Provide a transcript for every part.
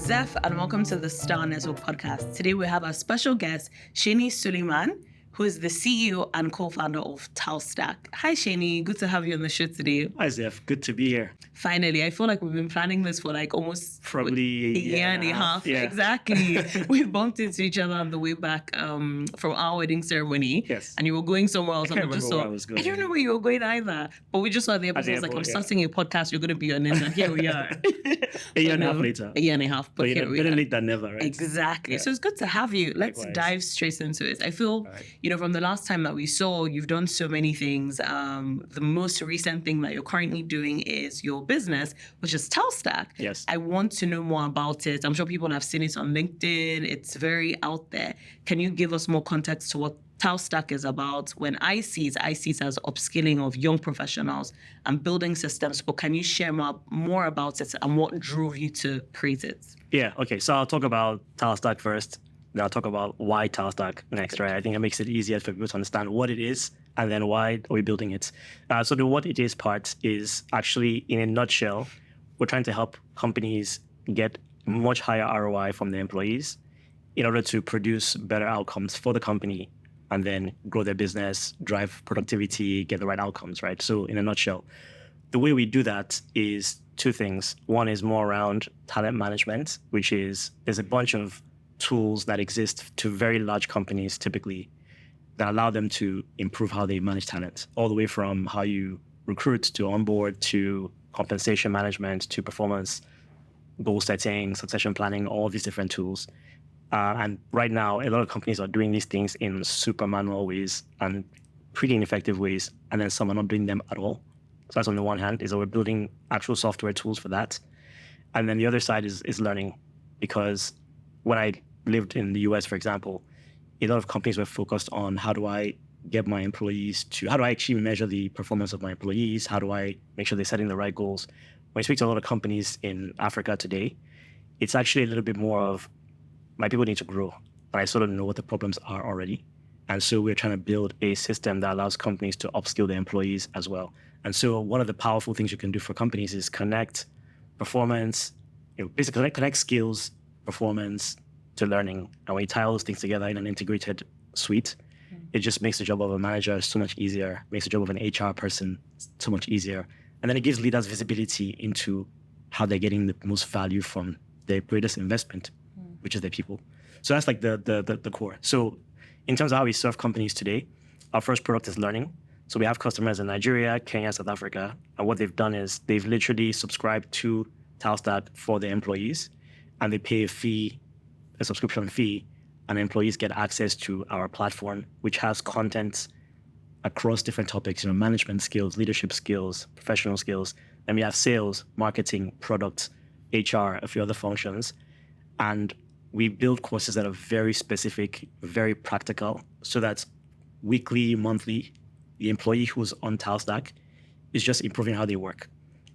Zeph, and welcome to the Star Network podcast. Today we have our special guest, Seni Sulyman, who is the CEO and co-founder of Talstack. Hi, Seni. Good to have you on the show today. Hi, Zeph. Good to be here. Finally, I feel like we've been planning this for like almost Probably a year and a half. Yeah. Exactly. We bumped into each other on the way back from our wedding ceremony. Yes. And you were going somewhere else. I can't remember where I was going. I don't know where you were going either. But we just saw the episode. Like, I'm starting a podcast. You're going to be on it. And here we are. A year and a half later. A year and a half. But here we are. Better late than never, right? Exactly. Yeah. So it's good to have you. Let's dive straight into it. I feel, from the last time that we saw, you've done so many things. The most recent thing that you're currently doing is your business, which is Talstack. Yes. I want to know more about it. I'm sure people have seen it on LinkedIn. It's very out there. Can you give us more context to what Talstack is about? When I see it as upskilling of young professionals and building systems. But can you share more about it and what drove you to create it? Yeah, okay. So I'll talk about Talstack first. Then I'll talk about why Talstack next, right? I think it makes it easier for people to understand what it is and then why are we building it. So the what it is part is actually, in a nutshell, we're trying to help companies get much higher ROI from their employees in order to produce better outcomes for the company and then grow their business, drive productivity, get the right outcomes, right? So in a nutshell, the way we do that is two things. One is more around talent management, which is there's a bunch of tools that exist to very large companies typically that allow them to improve how they manage talent, all the way from how you recruit to onboard to compensation management to performance, goal setting, succession planning, all these different tools. And right now, a lot of companies are doing these things in super manual ways and pretty ineffective ways, and then some are not doing them at all. So that's on the one hand, is that we're building actual software tools for that. And then the other side is learning, because when I lived in the US, for example, a lot of companies were focused on how do I actually measure the performance of my employees? How do I make sure they're setting the right goals? When I speak to a lot of companies in Africa today, it's actually a little bit more of, my people need to grow. And I sort of know what the problems are already. And so we're trying to build a system that allows companies to upskill their employees as well. And so one of the powerful things you can do for companies is connect performance, basically connect skills, performance to learning. And when you tie all those things together in an integrated suite, it just makes the job of a manager so much easier, makes the job of an HR person so much easier. And then it gives leaders visibility into how they're getting the most value from their greatest investment, which is their people. So that's like the core. So in terms of how we serve companies today, our first product is learning. So we have customers in Nigeria, Kenya, South Africa. And what they've done is they've literally subscribed to Talstack for their employees, and they pay a subscription fee, and employees get access to our platform, which has content across different topics, management skills, leadership skills, professional skills. Then we have sales, marketing, product, HR, a few other functions. And we build courses that are very specific, very practical, so that weekly, monthly, the employee who's on Talstack is just improving how they work.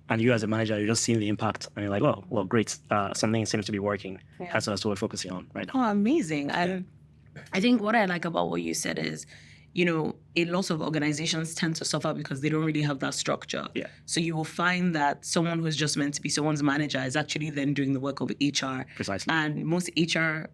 And you as a manager, you're just seeing the impact and you're like, oh, well, great. Something seems to be working. Yeah. That's what we're focusing on right now. Oh, amazing. And I think what I like about what you said is, a lot of organizations tend to suffer because they don't really have that structure. Yeah. So you will find that someone who's just meant to be someone's manager is actually then doing the work of HR. Precisely. And most HR,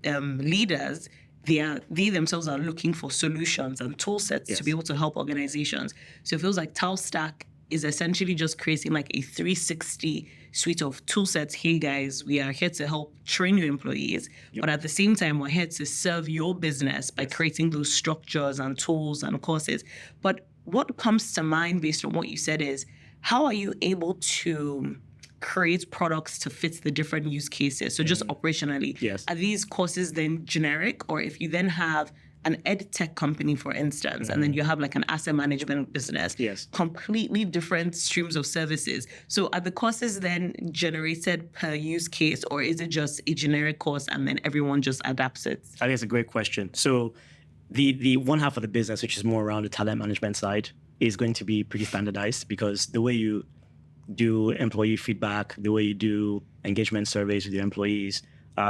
leaders, they themselves are looking for solutions and tool sets to be able to help organizations. So it feels like Talstack is essentially just creating like a 360 suite of tool sets. Hey guys, we are here to help train your employees, but at the same time, we're here to serve your business by creating those structures and tools and courses. But what comes to mind based on what you said is, how are you able to create products to fit the different use cases? So just operationally, are these courses then generic? Or if you then have an ed tech company, for instance, and then you have like an asset management business, completely different streams of services. So are the courses then generated per use case, or is it just a generic course and then everyone just adapts it? I think it's a great question. So the one half of the business, which is more around the talent management side, is going to be pretty standardized, because the way you do employee feedback, the way you do engagement surveys with your employees,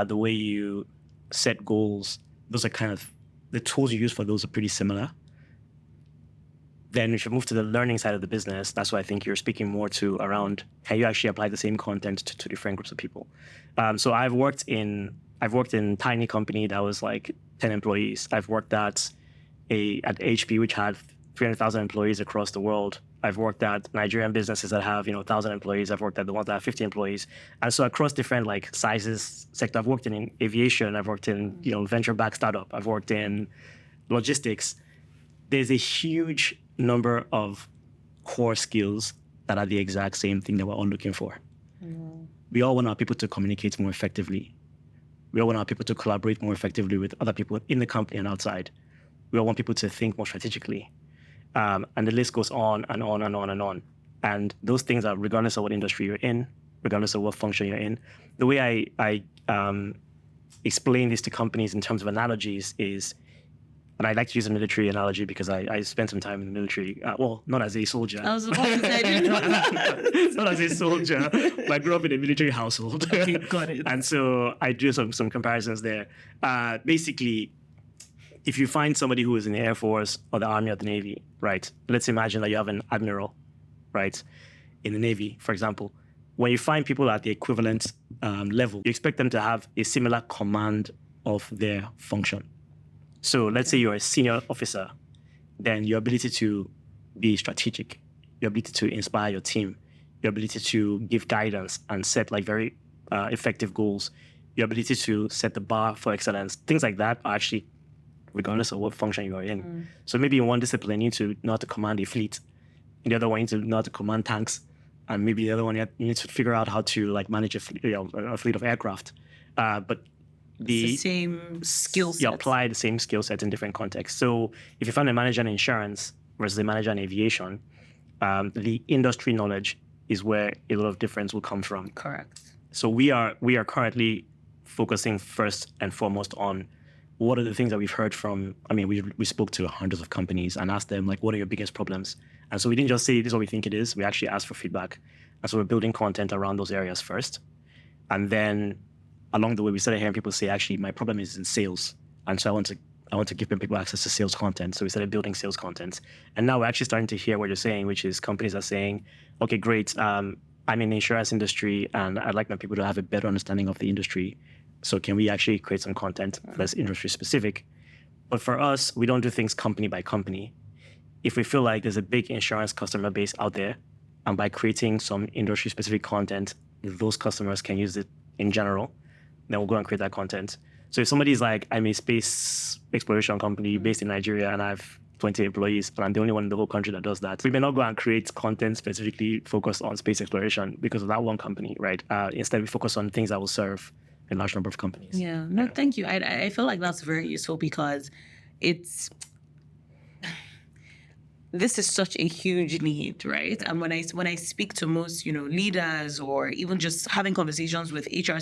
the way you set goals, those are kind of the tools you use for those are pretty similar. Then if you move to the learning side of the business, that's what I think you're speaking more to around, can you actually apply the same content to different groups of people? So I've worked in tiny company that was like 10 employees. I've worked at HP, which had 300,000 employees across the world. I've worked at Nigerian businesses that have 1,000 employees. I've worked at the ones that have 50 employees, and so across different like sizes sector. I've worked in aviation. I've worked in venture-backed startup. I've worked in logistics. There's a huge number of core skills that are the exact same thing that we're all looking for. We all want our people to communicate more effectively. We all want our people to collaborate more effectively with other people in the company and outside. We all want people to think more strategically. And the list goes on and on and on and on. And those things are regardless of what industry you're in, regardless of what function you're in. The way I explain this to companies in terms of analogies is, and I like to use a military analogy because I spent some time in the military. Well, not as a soldier. I was about to say, I didn't know that. Not as a soldier, but I grew up in a military household. Okay, got it. And so I do some comparisons there. Basically, if you find somebody who is in the Air Force or the Army or the Navy, right? Let's imagine that you have an admiral, right? In the Navy, for example. When you find people at the equivalent level, you expect them to have a similar command of their function. So let's say you're a senior officer, then your ability to be strategic, your ability to inspire your team, your ability to give guidance and set like very effective goals, your ability to set the bar for excellence, things like that are actually regardless of what function you are in. So maybe in one discipline, you need to know how to command a fleet. In the other one, you need to know how to command tanks. And maybe the other one, you need to figure out how to like manage a fleet of aircraft. But it's the same skill set. You apply the same skill set in different contexts. So if you find a manager in insurance versus a manager in aviation, the industry knowledge is where a lot of difference will come from. Correct. So we are currently focusing first and foremost on what are the things that we've heard from, we spoke to hundreds of companies and asked them, like, what are your biggest problems? And so we didn't just say, this is what we think it is. We actually asked for feedback. And so we're building content around those areas first. And then along the way, we started hearing people say, actually, my problem is in sales. And so I want to give people access to sales content. So we started building sales content. And now we're actually starting to hear what you're saying, which is companies are saying, okay, great. I'm in the insurance industry and I'd like my people to have a better understanding of the industry. So can we actually create some content that's industry specific? But for us, we don't do things company by company. If we feel like there's a big insurance customer base out there, and by creating some industry specific content, those customers can use it in general, then we'll go and create that content. So if somebody's like, I'm a space exploration company based in Nigeria and I have 20 employees, but I'm the only one in the whole country that does that, we may not go and create content specifically focused on space exploration because of that one company, right? Instead, we focus on things that will serve a large number of companies. Yeah, no, thank you. I feel like that's very useful because this is such a huge need, right? And when I speak to most, leaders or even just having conversations with HR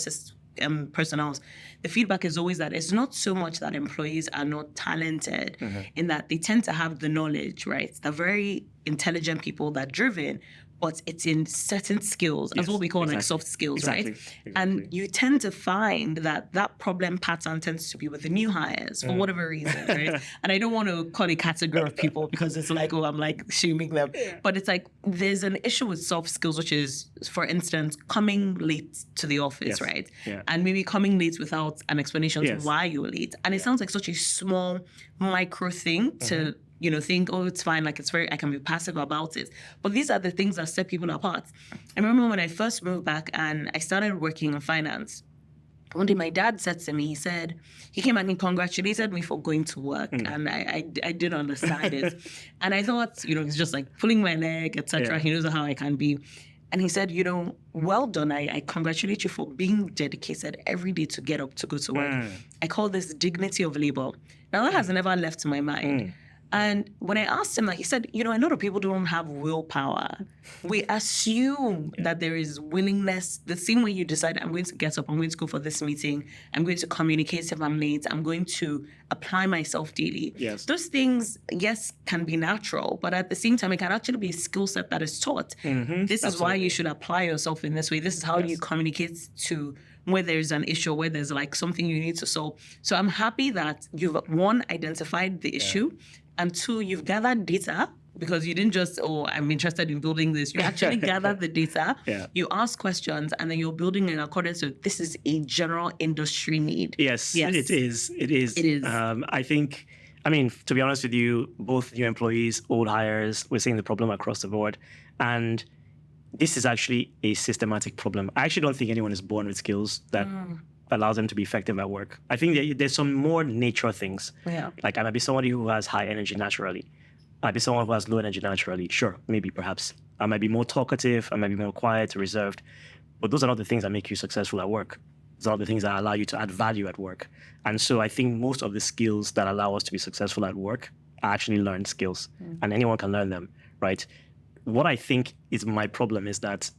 personnel, the feedback is always that it's not so much that employees are not talented in that they tend to have the knowledge, right? They're very intelligent people, that are driven, but it's in certain skills, as what we call like soft skills, right? Exactly. And you tend to find that problem pattern tends to be with the new hires for whatever reason, right? And I don't want to call a category of people because it's like, oh, I'm like shaming them. Yeah. But it's like there's an issue with soft skills, which is, for instance, coming late to the office, right? Yeah. And maybe coming late without an explanation to why you were late. And it sounds like such a small micro thing to think, oh, it's fine, like I can be passive about it. But these are the things that set people apart. I remember when I first moved back and I started working in finance, one day my dad said to me, he came and he congratulated me for going to work. And I didn't understand it. And I thought, he's just like pulling my leg, etc. He knows how I can be. And he said, well done. I congratulate you for being dedicated every day to get up to go to work. I call this dignity of labor. Now, that has never left my mind. And when I asked him, he said, a lot of people don't have willpower. We assume that there is willingness, the same way you decide, I'm going to get up, I'm going to go for this meeting, I'm going to communicate if I'm late, I'm going to apply myself daily. Yes. Those things, yes, can be natural, but at the same time, it can actually be a skill set that is taught. This is why you should apply yourself in this way. This is how you communicate to where there's an issue, where there's like something you need to solve. So I'm happy that you've, one, identified the issue, and two, you've gathered data because you didn't just, oh, I'm interested in building this. You actually gather the data, you ask questions, and then you're building in accordance with this is a general industry need. Yes. It is. It is. I think, to be honest with you, both new employees, old hires, we're seeing the problem across the board. And this is actually a systematic problem. I actually don't think anyone is born with skills that allows them to be effective at work. I think there's some more nature things. Yeah. Like I might be somebody who has high energy naturally. I might be someone who has low energy naturally. Sure, maybe, perhaps. I might be more talkative. I might be more quiet, reserved. But those are not the things that make you successful at work. Those are not the things that allow you to add value at work. And so I think most of the skills that allow us to be successful at work are actually learned skills. And anyone can learn them, right? What I think is my problem is that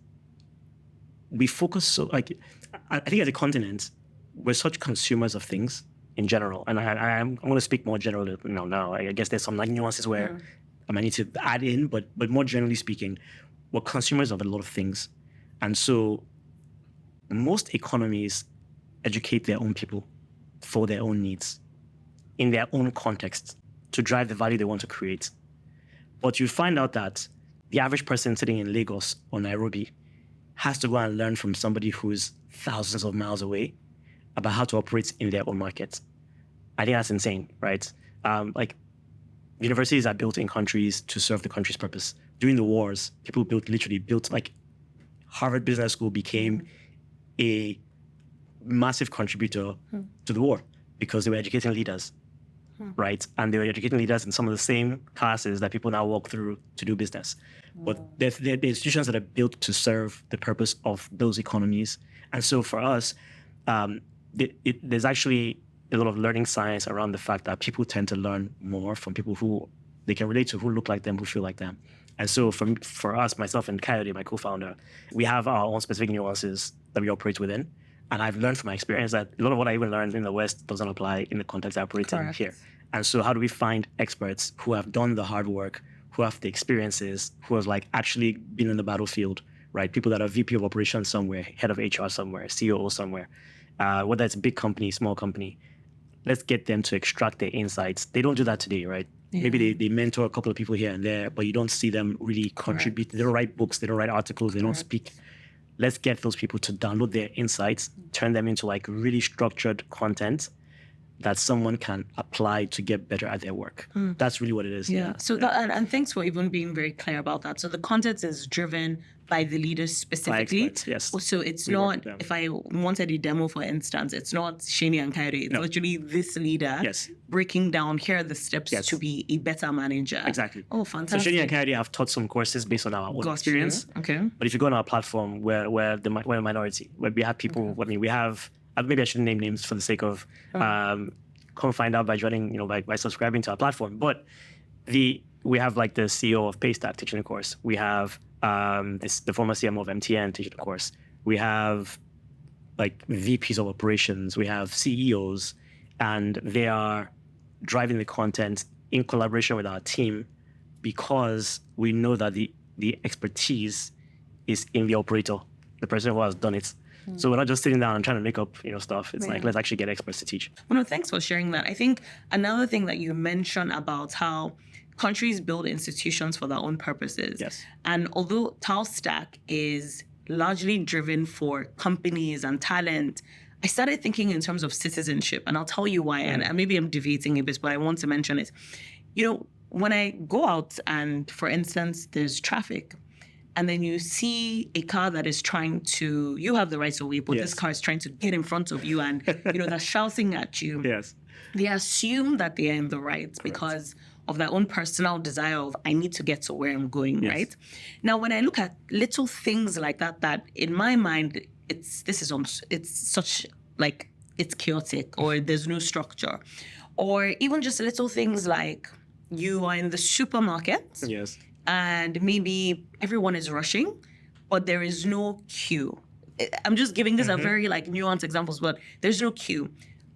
we focus so, I think as a continent, we're such consumers of things in general. And I'm going to speak more generally now. I guess there's some nuances where I might need to add in, but more generally speaking, we're consumers of a lot of things. And so most economies educate their own people for their own needs in their own context to drive the value they want to create. But you find out that the average person sitting in Lagos or Nairobi has to go and learn from somebody who's thousands of miles away about how to operate in their own market. I think that's insane, right? Universities are built in countries to serve the country's purpose. During the wars, people literally built, like Harvard Business School became a massive contributor to the war because they were educating leaders, right? And they were educating leaders in some of the same classes that people now walk through to do business. But they're institutions that are built to serve the purpose of those economies. And so for us, there's actually a lot of learning science around the fact that people tend to learn more from people who they can relate to, who look like them, who feel like them. And so for us, myself and Coyote, my co-founder, we have our own specific nuances that we operate within. And I've learned from my experience that a lot of what I even learned in the West doesn't apply in the context I operate in here. And so how do we find experts who have done the hard work, who have the experiences, who have like actually been in the battlefield, right? People that are VP of operations somewhere, head of HR somewhere, COO somewhere, whether it's a big company, small company. Let's get them to extract their insights. They don't do that today, right? Yeah. Maybe they mentor a couple of people here and there, but you don't see them really contribute. They don't write books, they don't write articles, they don't speak. Let's get those people to download their insights, turn them into like really structured content that someone can apply to get better at their work. That's really what it is. Yeah. So that, and thanks for even being very clear about that. So the content is driven by the leaders specifically. By experts, yes. So it's not, if I wanted a demo, for instance, it's not Seni and Coyote. It's literally this leader breaking down, here are the steps to be a better manager. Exactly. Oh, fantastic. So Seni and Coyote have taught some courses based on our own experience. Okay. But if you go on our platform, we're a minority, where we have people, we have, maybe I shouldn't name names for the sake of, come find out by joining, by subscribing to our platform. But we have like the CEO of Paystack teaching the course. We have the former CMO of MTN teaching the course. We have like VPs of operations. We have CEOs, and they are driving the content in collaboration with our team because we know that the expertise is in the operator, the person who has done it. So we're not just sitting down and trying to make up, stuff. It's like, let's actually get experts to teach. Well, no, thanks for sharing that. I think another thing that you mentioned about how countries build institutions for their own purposes. Yes. And although Talstack is largely driven for companies and talent, I started thinking in terms of citizenship, and I'll tell you why. And maybe I'm deviating a bit, but I want to mention it. When I go out and, for instance, there's traffic, and then you see a car that is you have the right of way, but this car is trying to get in front of you and, they're shouting at you. Yes. They assume that they are in the right because of their own personal desire of, I need to get to where I'm going, right? Now, when I look at little things like that in my mind, it's chaotic, or there's no structure. Or even just little things like you are in the supermarket. Yes. And maybe everyone is rushing, but there is no queue. I'm just giving this a very nuanced examples, but there's no queue.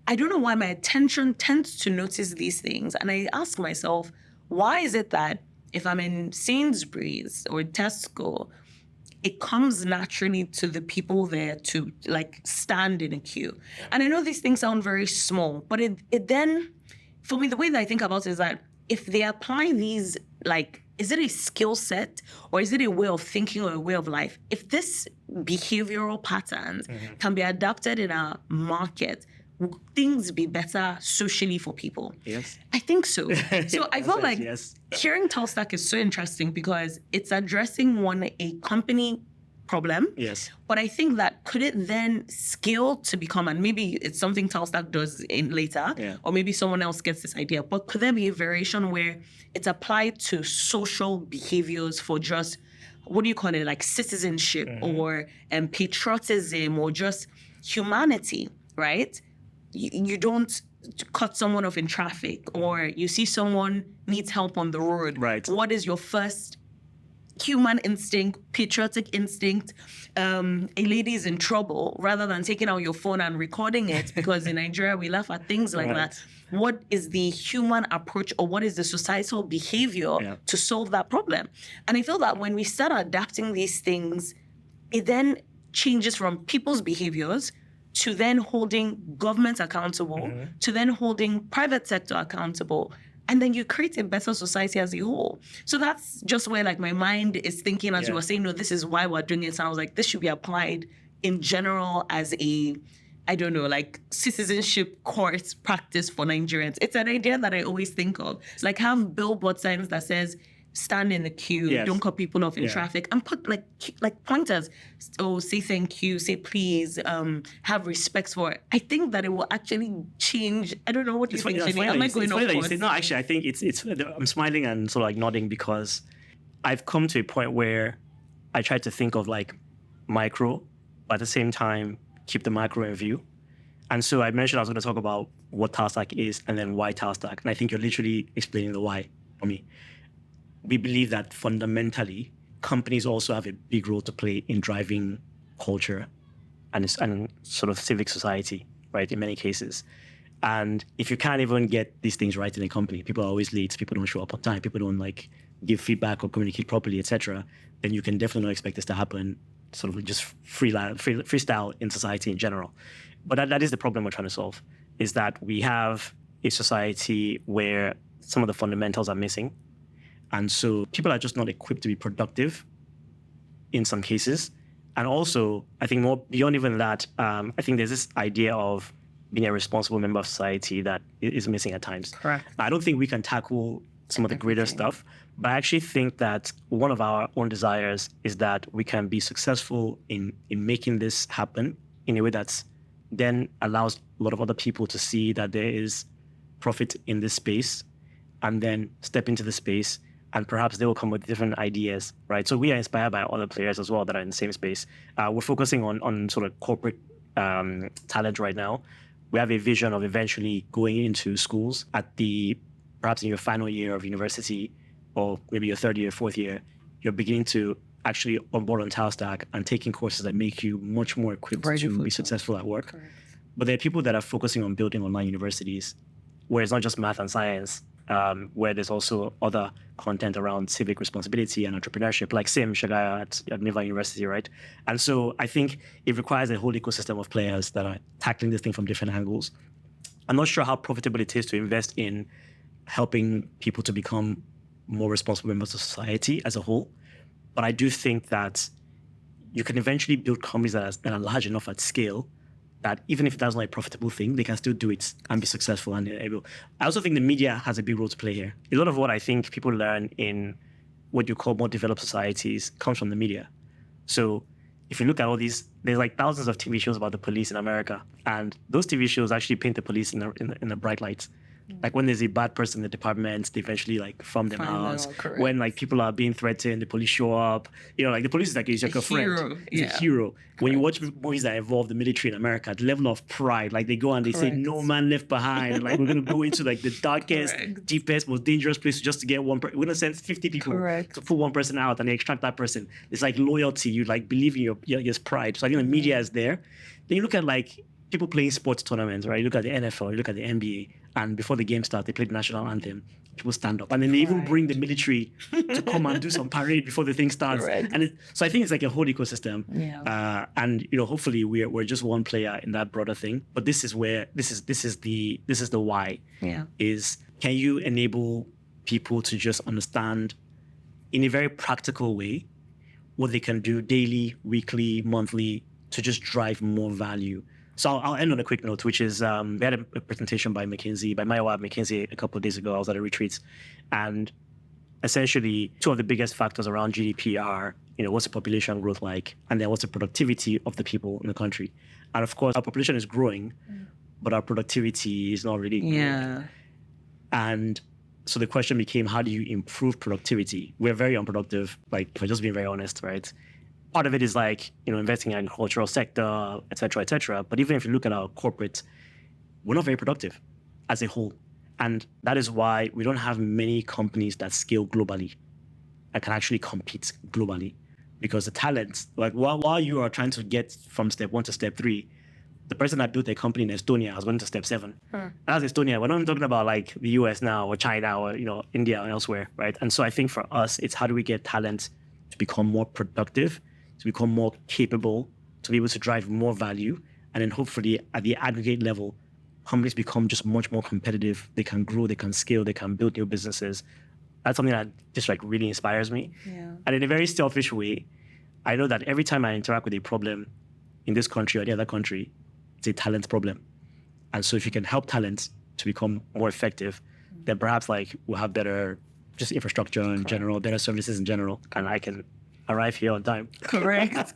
I don't know why my attention tends to notice these things. And I ask myself, why is it that if I'm in Sainsbury's or Tesco, it comes naturally to the people there to stand in a queue? And I know these things sound very small, but it then, for me, the way that I think about it is that if they apply these, like, is it a skill set or is it a way of thinking or a way of life? If this behavioral patterns can be adapted in our market, will things be better socially for people? Yes. I think so. So I felt like yes. hearing Talstack is so interesting because it's addressing a company problem. Yes. But I think that could it then scale to become, and maybe it's something Talstack does in later, or maybe someone else gets this idea, but could there be a variation where it's applied to social behaviors for just, what do you call it, like citizenship or patriotism or just humanity, right? You don't cut someone off in traffic, or you see someone needs help on the road. Right. What is your first human instinct, patriotic instinct? A lady is in trouble, rather than taking out your phone and recording it, because in Nigeria we laugh at things like that. What is the human approach, or what is the societal behavior to solve that problem? And I feel that when we start adapting these things, it then changes from people's behaviors to then holding government accountable, to then holding private sector accountable. And then you create a better society as a whole. So that's just where like my mind is thinking as you were saying, no, this is why we're doing it. And I was like, this should be applied in general as a, I don't know, like citizenship course practice for Nigerians. It's an idea that I always think of. It's like have billboard signs that says, stand in the queue, don't cut people off in traffic, and put like pointers. Oh, say thank you, say please, have respect for it. I think that it will actually change. I don't know what you think. Am I going off? No, actually, I think it's. I'm smiling and sort of like nodding because I've come to a point where I try to think of like micro, but at the same time keep the macro in view. And so I mentioned I was going to talk about what Talstack is and then why Talstack, and I think you're literally explaining the why for me. We believe that fundamentally, companies also have a big role to play in driving culture and sort of civic society, right, in many cases. And if you can't even get these things right in a company, people are always late, people don't show up on time, people don't like give feedback or communicate properly, etc., then you can definitely not expect this to happen sort of just freestyle in society in general. But that is the problem we're trying to solve, is that we have a society where some of the fundamentals are missing. And so people are just not equipped to be productive in some cases. And also, I think more beyond even that, I think there's this idea of being a responsible member of society that is missing at times. Correct. I don't think we can tackle some of the greater stuff, but I actually think that one of our own desires is that we can be successful in making this happen in a way that then allows a lot of other people to see that there is profit in this space and then step into the space. And perhaps they will come with different ideas, right? So we are inspired by other players as well that are in the same space. We're focusing on sort of corporate talent right now. We have a vision of eventually going into schools at perhaps in your final year of university, or maybe your third year, fourth year, you're beginning to actually onboard on Talstack and taking courses that make you much more equipped to be successful at work. Correct. But there are people that are focusing on building online universities where it's not just math and science, where there's also other content around civic responsibility and entrepreneurship, like Sim Shagaya at Neva University, right? And so I think it requires a whole ecosystem of players that are tackling this thing from different angles. I'm not sure how profitable it is to invest in helping people to become more responsible members of society as a whole, but I do think that you can eventually build companies that are large enough at scale that even if that's not a profitable thing, they can still do it and be successful and able. I also think the media has a big role to play here. A lot of what I think people learn in what you call more developed societies comes from the media. So if you look at all these, there's like thousands of TV shows about the police in America, and those TV shows actually paint the police in a bright light. Like when there's a bad person in the department, they eventually like farm them out. When like people are being threatened, the police show up. You know, like the police is like a friend. It's a hero. When you watch movies that involve the military in America, the level of pride, like they go and they say, "No man left behind." Like we're gonna go into like the darkest, deepest, most dangerous place just to get one person. We're gonna send 50 people to pull one person out and they extract that person. It's like loyalty. You like believe in your pride. So I think the media is there. Then you look at like people playing sports tournaments, right? You look at the NFL, you look at the NBA, and before the game starts, they play the national anthem. People stand up, and then they even bring the military to come and do some parade before the thing starts. And so I think it's like a whole ecosystem. And you know, hopefully we're just one player in that broader thing. But this is where this is the why. Is can you enable people to just understand in a very practical way what they can do daily, weekly, monthly to just drive more value. So I'll end on a quick note, which is we had a presentation by Maiwa McKinsey a couple of days ago. I was at a retreat, and essentially two of the biggest factors around GDP are, what's the population growth like, and then what's the productivity of the people in the country. And of course, our population is growing, but our productivity is not really growing. Yeah. And so the question became, how do you improve productivity? We're very unproductive, like, if I'm just being very honest, right? Part of it is like, investing in the agricultural sector, et cetera, et cetera. But even if you look at our corporate, we're not very productive as a whole. And that is why we don't have many companies that scale globally and can actually compete globally. Because the talent, like while you are trying to get from step 1 to step 3, the person that built a company in Estonia has gone to step 7. And that's Estonia. We're not even talking about like the US now or China or, India or elsewhere, right? And so I think for us, it's how do we get talent to become more productive, to become more capable, to be able to drive more value. And then hopefully at the aggregate level, companies become just much more competitive. They can grow, they can scale, they can build new businesses. That's something that just like really inspires me. Yeah. And in a very selfish way, I know that every time I interact with a problem in this country or the other country, it's a talent problem. And so if you can help talent to become more effective, then perhaps like we'll have better just infrastructure in general, better services in general, and I can arrive here on time. Correct.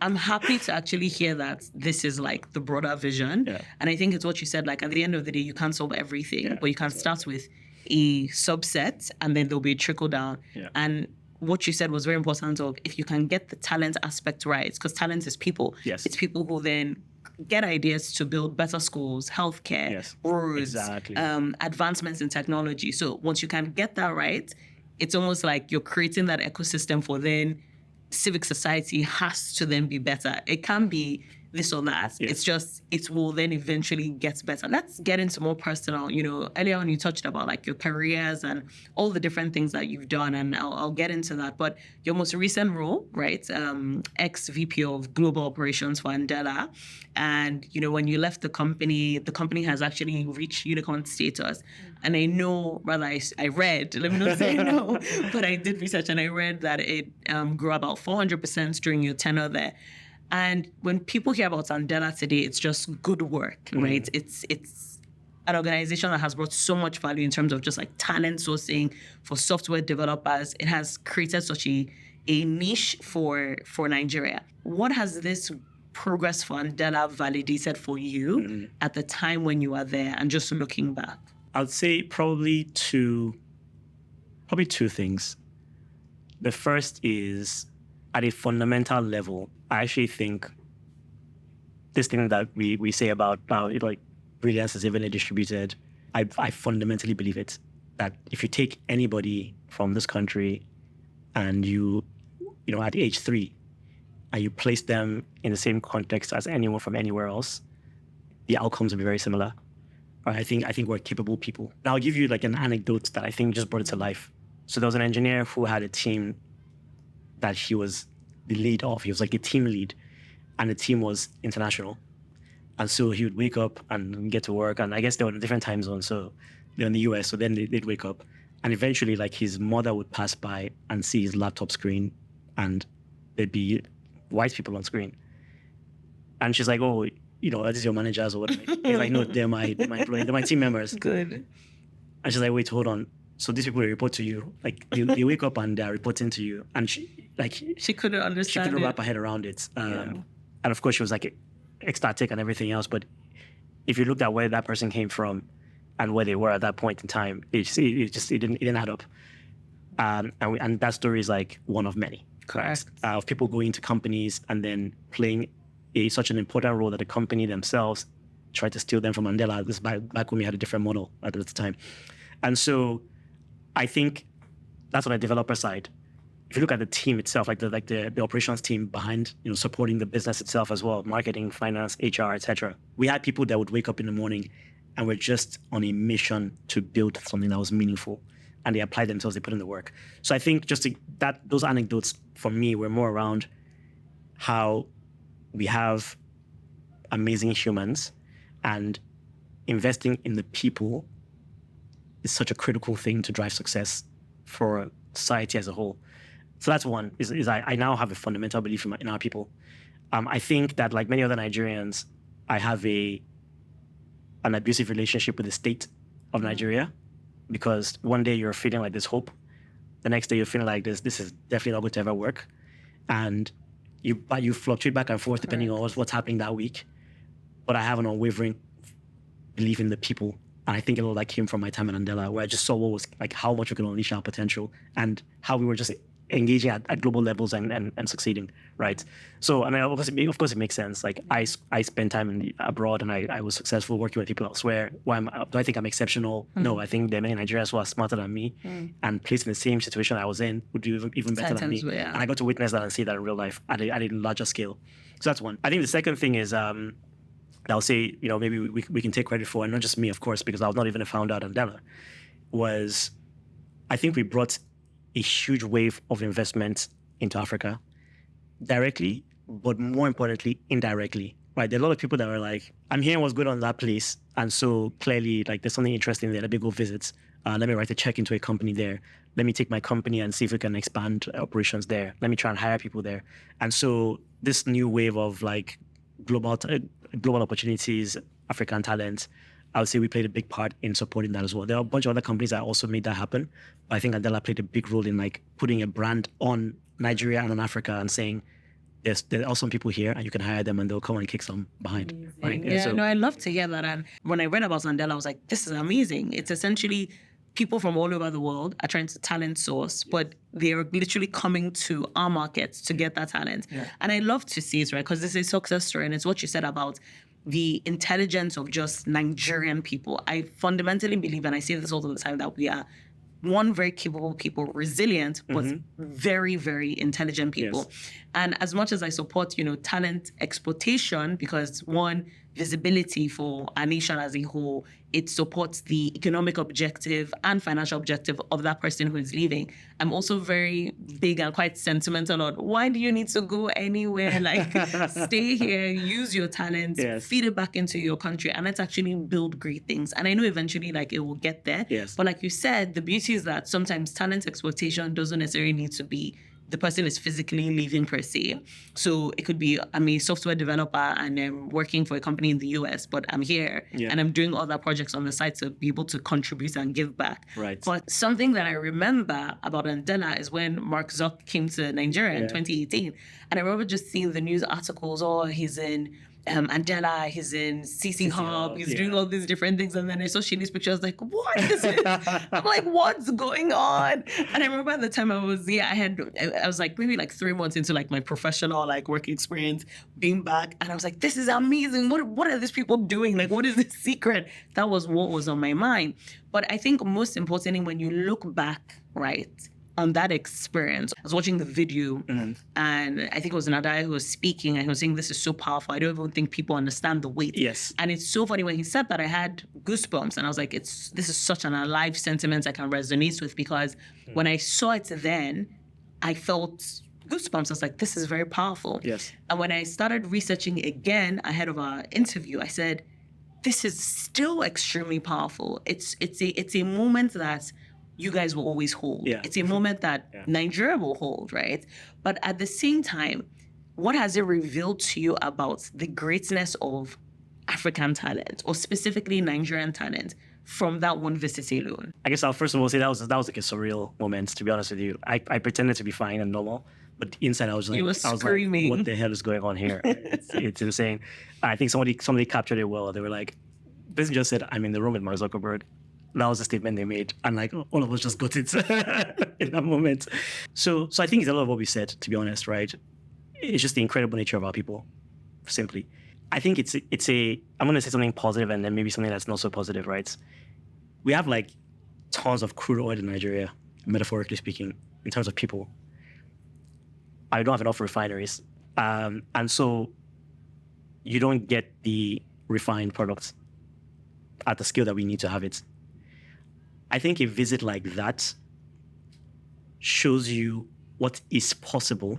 I'm happy to actually hear that this is like the broader vision. Yeah. And I think it's what you said, like at the end of the day, you can't solve everything, Yeah. but you can start with a subset and then there'll be a trickle down. Yeah. And what you said was very important of if you can get the talent aspect right, because talent is people. Yes. It's people who then get ideas to build better schools, healthcare, Yes. roads, Exactly. advancements in technology. So once you can get that right, it's almost like you're creating that ecosystem for then civic society has to then be better. It can be this or that. Yes. It's just, it will then eventually get better. Let's get into more personal. Earlier on you touched about like your careers and all the different things that you've done, and I'll get into that. But your most recent role, right? Ex-VP of Global Operations for Andela. And, when you left the company has actually reached unicorn status. And I know, I read, let me not say no, but I did research and I read that it grew about 400% during your tenure there. And when people hear about Andela today, it's just good work, right? It's an organization that has brought so much value in terms of just like talent sourcing for software developers. It has created such a niche for Nigeria. What has this progress for Andela validated for you at the time when you were there and just looking back? I'd say probably two things. The first is at a fundamental level, I actually think this thing that we say about how brilliance is evenly distributed, I fundamentally believe it. That if you take anybody from this country and you at age 3 and you place them in the same context as anyone from anywhere else, the outcomes will be very similar. I think we're capable people. And I'll give you like an anecdote that I think just brought it to life. So there was an engineer who had a team that he was the lead of. He was like a team lead, and the team was international. And so he would wake up and get to work, and I guess they were in a different time zone, so they're in the US, so then they'd wake up. And eventually, like, his mother would pass by and see his laptop screen, and there'd be white people on screen. And she's like, oh, this is your managers or whatever. He's like, no, they're my employees, they're my team members. Good. And she's like, wait, hold on. So these people report to you, like they wake up and they're reporting to you. And she couldn't understand. She couldn't wrap her head around it. And of course she was like ecstatic and everything else. But if you looked at where that person came from and where they were at that point in time, it didn't add up. And that story is like one of many. Correct. Of people going to companies and then playing such an important role that the company themselves tried to steal them from Andela. This back when we had a different model at the time. And so I think that's on the developer side. If you look at the team itself, like the operations team behind, supporting the business itself as well, marketing, finance, HR, etc. We had people that would wake up in the morning and were just on a mission to build something that was meaningful, and they applied themselves, they put in the work. So I think those anecdotes for me were more around how we have amazing humans and investing in the people is such a critical thing to drive success for society as a whole. So that's one, is I now have a fundamental belief in our people. I think that like many other Nigerians, I have an abusive relationship with the state of Nigeria, because one day you're feeling like this hope. The next day you're feeling like this is definitely not going to ever work. And you fluctuate back and forth depending on what's happening that week. But I have an unwavering belief in the people. And I think a lot of that came from my time at Andela, where I just saw what was like how much we could unleash our potential and how we were just engaging at global levels and succeeding, right? So, and of course it makes sense. Like I spent time abroad and I was successful working with people elsewhere. Do I think I'm exceptional? No, I think there are many Nigerians who are smarter than me and placed in the same situation I was in would do even better than me. Yeah. And I got to witness that and see that in real life at a larger scale. So that's one. I think the second thing is I'll say, maybe we can take credit for, and not just me, of course, because I was not even a founder at Andela, was I think we brought a huge wave of investment into Africa directly, but more importantly, indirectly, right? There are a lot of people that were like, I'm hearing what's going on in that place. And so clearly, like, there's something interesting there. Let me go visit. Let me write a check into a company there. Let me take my company and see if we can expand operations there. Let me try and hire people there. And so this new wave of like global opportunities, African talent, I would say we played a big part in supporting that as well. There are a bunch of other companies that also made that happen. But I think Andela played a big role in like putting a brand on Nigeria and on Africa and saying, there are some people here and you can hire them and they'll come and kick some behind. Right? Yeah, I love to hear that. And when I read about Andela, I was like, this is amazing. It's essentially people from all over the world are trying to talent source, but they're literally coming to our markets to get that talent. Yeah. And I love to see it, right? Because this is a success story. And it's what you said about the intelligence of just Nigerian people. I fundamentally believe, and I say this all the time, that we are one, very capable people, resilient, but very, very intelligent people. Yes. And as much as I support, talent exploitation, because one, visibility for our nation as a whole, it supports the economic objective and financial objective of that person who is leaving. I'm also very big and quite sentimental on why do you need to go anywhere? Like, stay here, use your talent, feed it back into your country, and let's actually build great things. And I know eventually, like, it will get there. Yes. But like you said, the beauty is that sometimes talent exploitation doesn't necessarily need to be the person is physically leaving per se. So it could be, I'm a software developer and I'm working for a company in the US, but I'm here and I'm doing other projects on the side to be able to contribute and give back. Right. But something that I remember about Andela is when Mark Zuck came to Nigeria in 2018. And I remember just seeing the news articles, he's in Andela, he's in CC Hub, he's doing all these different things. And then I saw Shini's picture, I was like, what is it? I'm like, what's going on? And I remember at the time I was like maybe like 3 months into like my professional like work experience, being back. And I was like, this is amazing. What are these people doing? Like, what is the secret? That was what was on my mind. But I think most importantly, when you look back, right, on that experience, I was watching the video and I think it was Andela who was speaking and he was saying, this is so powerful. I don't even think people understand the weight. Yes. And it's so funny when he said that, I had goosebumps and I was like, this is such an alive sentiment I can resonate with, because when I saw it then, I felt goosebumps. I was like, this is very powerful. Yes. And when I started researching again ahead of our interview, I said, this is still extremely powerful. It's a moment that you guys will always hold. Yeah. It's a moment that Nigeria will hold, right? But at the same time, what has it revealed to you about the greatness of African talent, or specifically Nigerian talent, from that one visit alone? I guess I'll first of all say that was like a surreal moment, to be honest with you. I pretended to be fine and normal, but inside I was like, what the hell is going on here? It's insane. I think somebody captured it well. They were like, basically just said, I'm in the room with Mark Zuckerberg. That was the statement they made. And like all of us just got it in that moment. So I think it's a lot of what we said, to be honest, right? It's just the incredible nature of our people, simply. I think I'm going to say something positive and then maybe something that's not so positive, right? We have like tons of crude oil in Nigeria, metaphorically speaking, in terms of people. I don't have enough refineries. And so you don't get the refined products at the scale that we need to have it. I think a visit like that shows you what is possible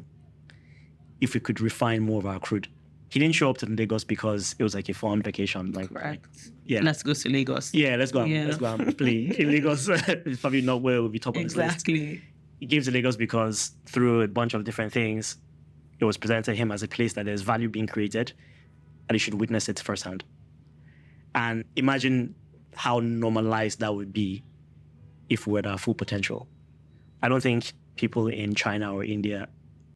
if we could refine more of our crude. he didn't show up to Lagos because it was like a fun vacation. Like, Correct. yeah. Let's go to Lagos. Yeah, let's go. Yeah. Let's go and play in Lagos. It's probably not where we'll be top on this list. Exactly. He came to Lagos because through a bunch of different things, it was presented to him as a place that there's value being created and he should witness it firsthand. And imagine how normalized that would be if we were at our full potential. I don't think people in China or India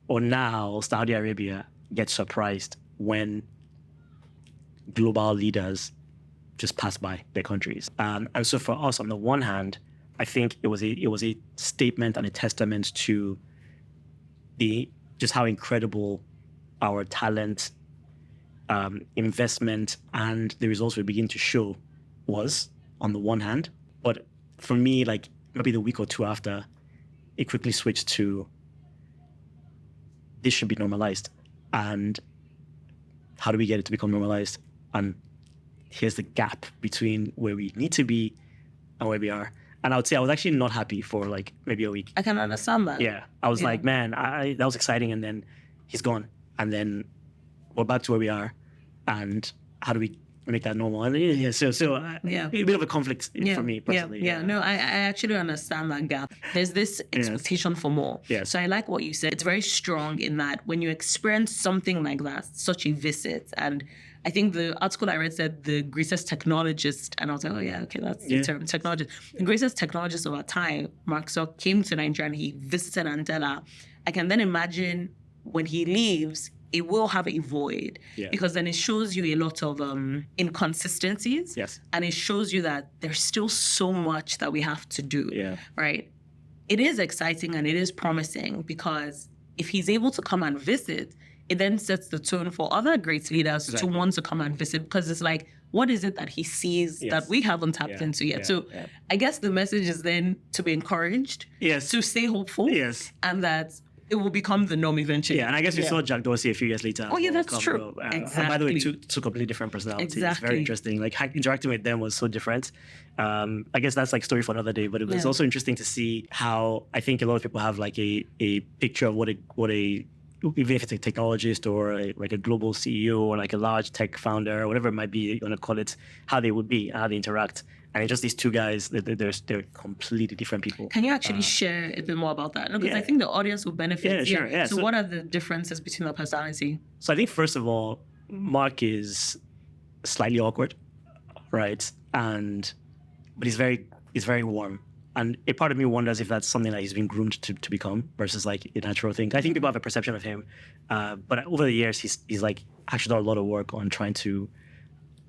or now Saudi Arabia get surprised when global leaders just pass by their countries. And so for us, on the one hand, I think it was a statement and a testament to just how incredible our talent, investment, and the results we begin to show was on the one hand. But for me, like maybe the week or two after, it quickly switched to this should be normalized. And how do we get it to become normalized? And here's the gap between where we need to be and where we are. And I would say I was actually not happy for like maybe a week. I can understand that. Yeah. I was like, man, that was exciting. And then he's gone. And then we're back to where we are. And how do we make that normal? And a bit of a conflict for me personally. No, I actually understand that gap. There's this expectation for more. Yes. So I like what you said. It's very strong in that when you experience something like that, such a visit, and I think the article I read said the greatest technologist, and I was like, oh yeah, okay, that's the term, technologist. The greatest technologist of our time, Mark Zuckerberg, came to Nigeria and he visited Andela. I can then imagine when he leaves, it will have a void because then it shows you a lot of inconsistencies. Yes. And it shows you that there's still so much that we have to do. Yeah. Right? It is exciting and it is promising because if he's able to come and visit, it then sets the tone for other great leaders to want to come and visit because it's like, what is it that he sees that we haven't tapped into yet? So I guess the message is then to be encouraged, to stay hopeful, and that it will become the norm eventually. Yeah, and I guess we saw Jack Dorsey a few years later. Oh, yeah, that's true. Exactly. And by the way, two completely different personalities. It's very interesting. Like interacting with them was so different. I guess that's like story for another day, but it was also interesting to see how I think a lot of people have like a picture of what a even if it's a technologist or like a global CEO or like a large tech founder or whatever it might be you want to call it, how they would be, how they interact. And it's just these two guys, they're completely different people. Can you actually share a bit more about that? Because I think the audience will benefit. Yeah, sure. Yeah. So what are the differences between the personality? So I think, first of all, Mark is slightly awkward, right? But he's very warm. And a part of me wonders if that's something that he's been groomed to become versus like a natural thing. I think people have a perception of him. But over the years, he's like actually done a lot of work on trying to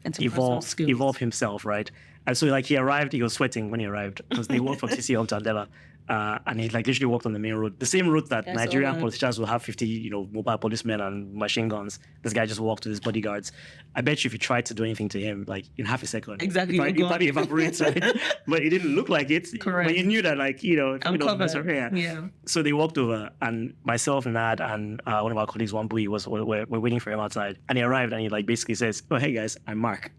evolve himself, right? And so like he was sweating when he arrived because they walked from CCO to Andela. And he like literally walked on the main road, the same route that Nigerian politicians will have 50, mobile policemen and machine guns. This guy just walked with his bodyguards. I bet you if you tried to do anything to him, like in half a second, he probably evaporates, right? But it didn't look like it. Correct. But you knew that, like, I'm covered. Yeah. So they walked over, and myself and Nad and one of our colleagues, Wambui, we're waiting for him outside, and he arrived, and he like basically says, "Oh, hey guys, I'm Mark."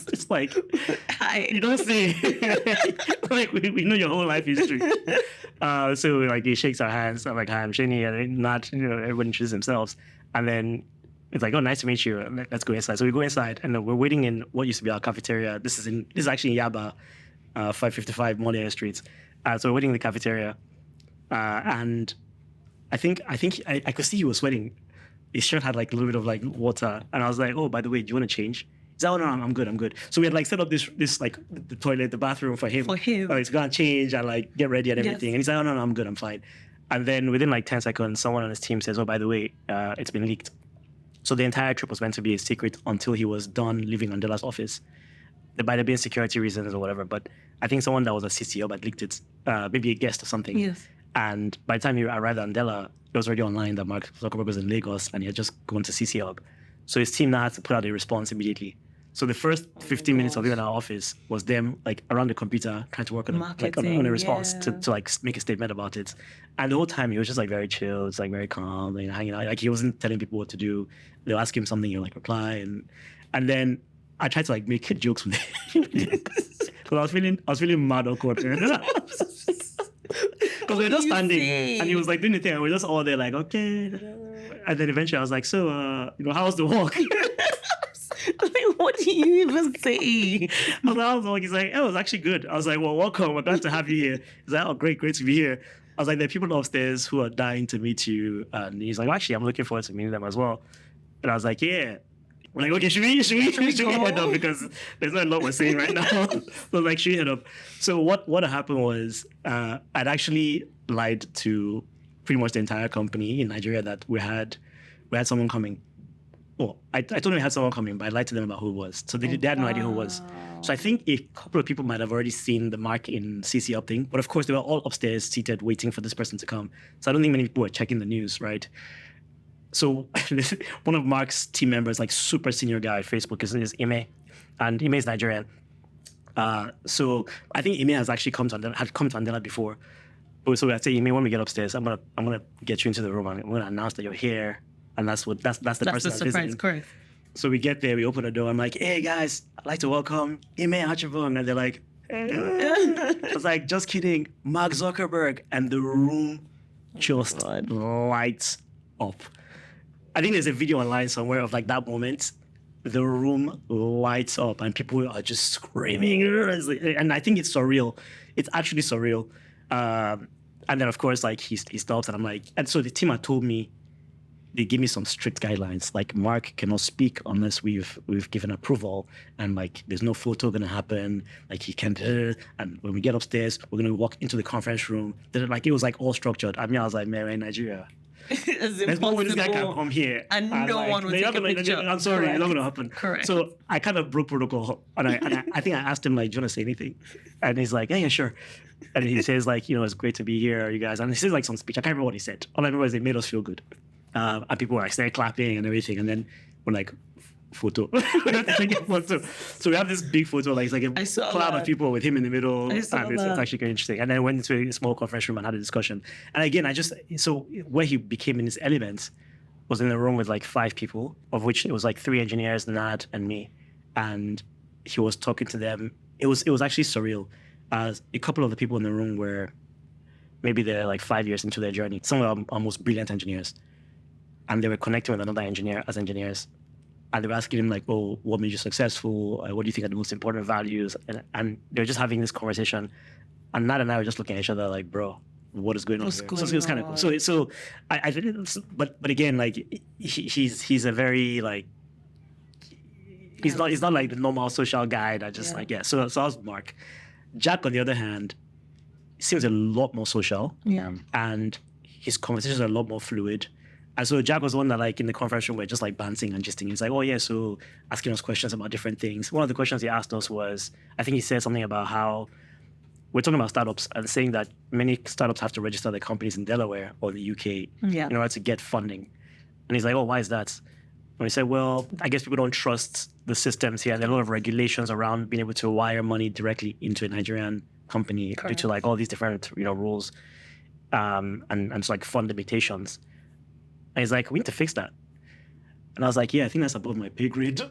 It's like, you don't say, like, we know your whole life history. So like he shakes our hands. I'm like, hi, I'm Seni, and not, everyone introduces themselves. And then it's like, oh, nice to meet you. Let's go inside. So we go inside, and we're waiting in what used to be our cafeteria. This is actually in Yaba, 555 Molia Street. So we're waiting in the cafeteria, and I think I could see he was sweating. His shirt had like a little bit of like water, and I was like, oh, by the way, do you want to change? He's like, oh, no, I'm good. So we had like set up this like the toilet, the bathroom for him. Like to go and change and like get ready and everything. And he's like, oh, no, I'm good, I'm fine. And then within like 10 seconds, someone on his team says, oh, by the way, it's been leaked. So the entire trip was meant to be a secret until he was done leaving Andela's office. There might have been security reasons or whatever, but I think someone that was a CCO had leaked it, maybe a guest or something. Yes. And by the time he arrived at Andela, it was already online that Mark Zuckerberg was in Lagos and he had just gone to CC Hub. So his team now had to put out a response immediately. So the first 15 minutes of being in our office was them like around the computer trying to work on a response to like make a statement about it. And the whole time he was just like very chill, it's like very calm, hanging out. Like he wasn't telling people what to do. They'll ask him something, he'll like reply, and then I tried to like make jokes with him because I was feeling mad awkward. Because we were just standing and he was like doing the thing and we were just all there like, okay. And then eventually I was like, so, how was the walk? Like, what do you even say? I was like, he's like, oh, it was actually good. I was like, well, welcome. We're glad to have you here. He's like, oh, great to be here. I was like, there are people upstairs who are dying to meet you. And he's like, well, actually, I'm looking forward to meeting them as well. And I was like, yeah. We're like, okay, should we head up? Because there's not a lot we're saying right now. So like, should we head up? So what happened was I'd actually lied to pretty much the entire company in Nigeria that we had someone coming. Well, I told them we had someone coming, but I lied to them about who it was. So they had no idea who it was. So I think a couple of people might have already seen the Mark in CC up thing. But of course, they were all upstairs seated waiting for this person to come. So I don't think many people were checking the news, right? So one of Mark's team members, like super senior guy at Facebook, his name is Ime. And Ime is Nigerian. So I think Ime has actually come to Andela before. So I say, Ime, when we get upstairs, I'm gonna get you into the room and I'm gonna announce that you're here. And that's the person that's surprise, visiting. correct. So we get there, we open the door. I'm like, hey guys, I'd like to welcome Ime Hachivon. And they're like, I was like, just kidding, Mark Zuckerberg. And the room just lights up. I think there's a video online somewhere of like that moment. The room lights up and people are just screaming. And I think it's surreal. It's actually surreal. And then of course, like he stops and I'm like, and so the team had told me, they give me some strict guidelines. Like Mark cannot speak unless we've given approval, and like there's no photo gonna happen. Like he can't. And when we get upstairs, we're gonna walk into the conference room. Like it was like all structured. I mean, I was like, man, we're in Nigeria. There's no way this guy can come here. And no one will take a picture. I'm sorry, it's not gonna happen. Correct. So I kind of broke protocol, and I think I asked him like, do you want to say anything? And he's like, yeah, sure. And he says like, it's great to be here, you guys. And he says like some speech. I can't remember what he said. All I remember is it made us feel good. And people were like started clapping and everything, and then we're like, photo. So we have this big photo, like it's like a cloud of people with him in the middle, and it's actually quite interesting. And then went into a small conference room and had a discussion. And again, so where he became in his element was in a room with like 5 people, of which it was like 3 engineers, Nad and me, and he was talking to them. It was actually surreal. A couple of the people in the room were maybe they're like 5 years into their journey. Some of them are most brilliant engineers. And they were connecting with another engineer as engineers. And they were asking him like, oh, what made you successful? What do you think are the most important values? And they were just having this conversation. And Nat and I were just looking at each other like, bro, what is going on here? So it was kind of cool. So I think, but again, like he's a very like, he's not like the normal social guy that just like, yeah. So I was Mark. Jack, on the other hand, seems a lot more social. Yeah. And his conversations are a lot more fluid. And so Jack was the one that like in the conference room we're just like bouncing and gisting. He's like, oh yeah, so asking us questions about different things. One of the questions he asked us was, I think he said something about how we're talking about startups and saying that many startups have to register their companies in Delaware or the UK in order to get funding. And he's like, oh, why is that? And we said, well, I guess people don't trust the systems here. And there are a lot of regulations around being able to wire money directly into a Nigerian company due to like all these different rules and so like fund limitations. And he's like, we need to fix that. And I was like, yeah, I think that's above my pay grade.